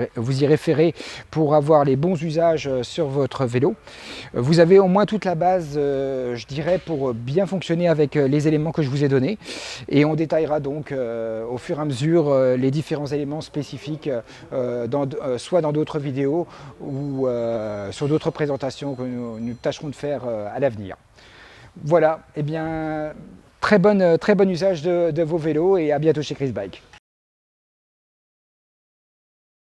y référer pour avoir les bons usages sur votre vélo. Vous avez au moins toute la base, je dirais, pour bien fonctionner avec les éléments que je vous ai donnés. Et on détaillera donc au fur et à mesure les différents éléments spécifiques, soit dans d'autres vidéos ou sur d'autres présentations que nous tâcherons de faire à l'avenir. Voilà, eh bien, très bon usage de vos vélos et à bientôt chez Chris Bike.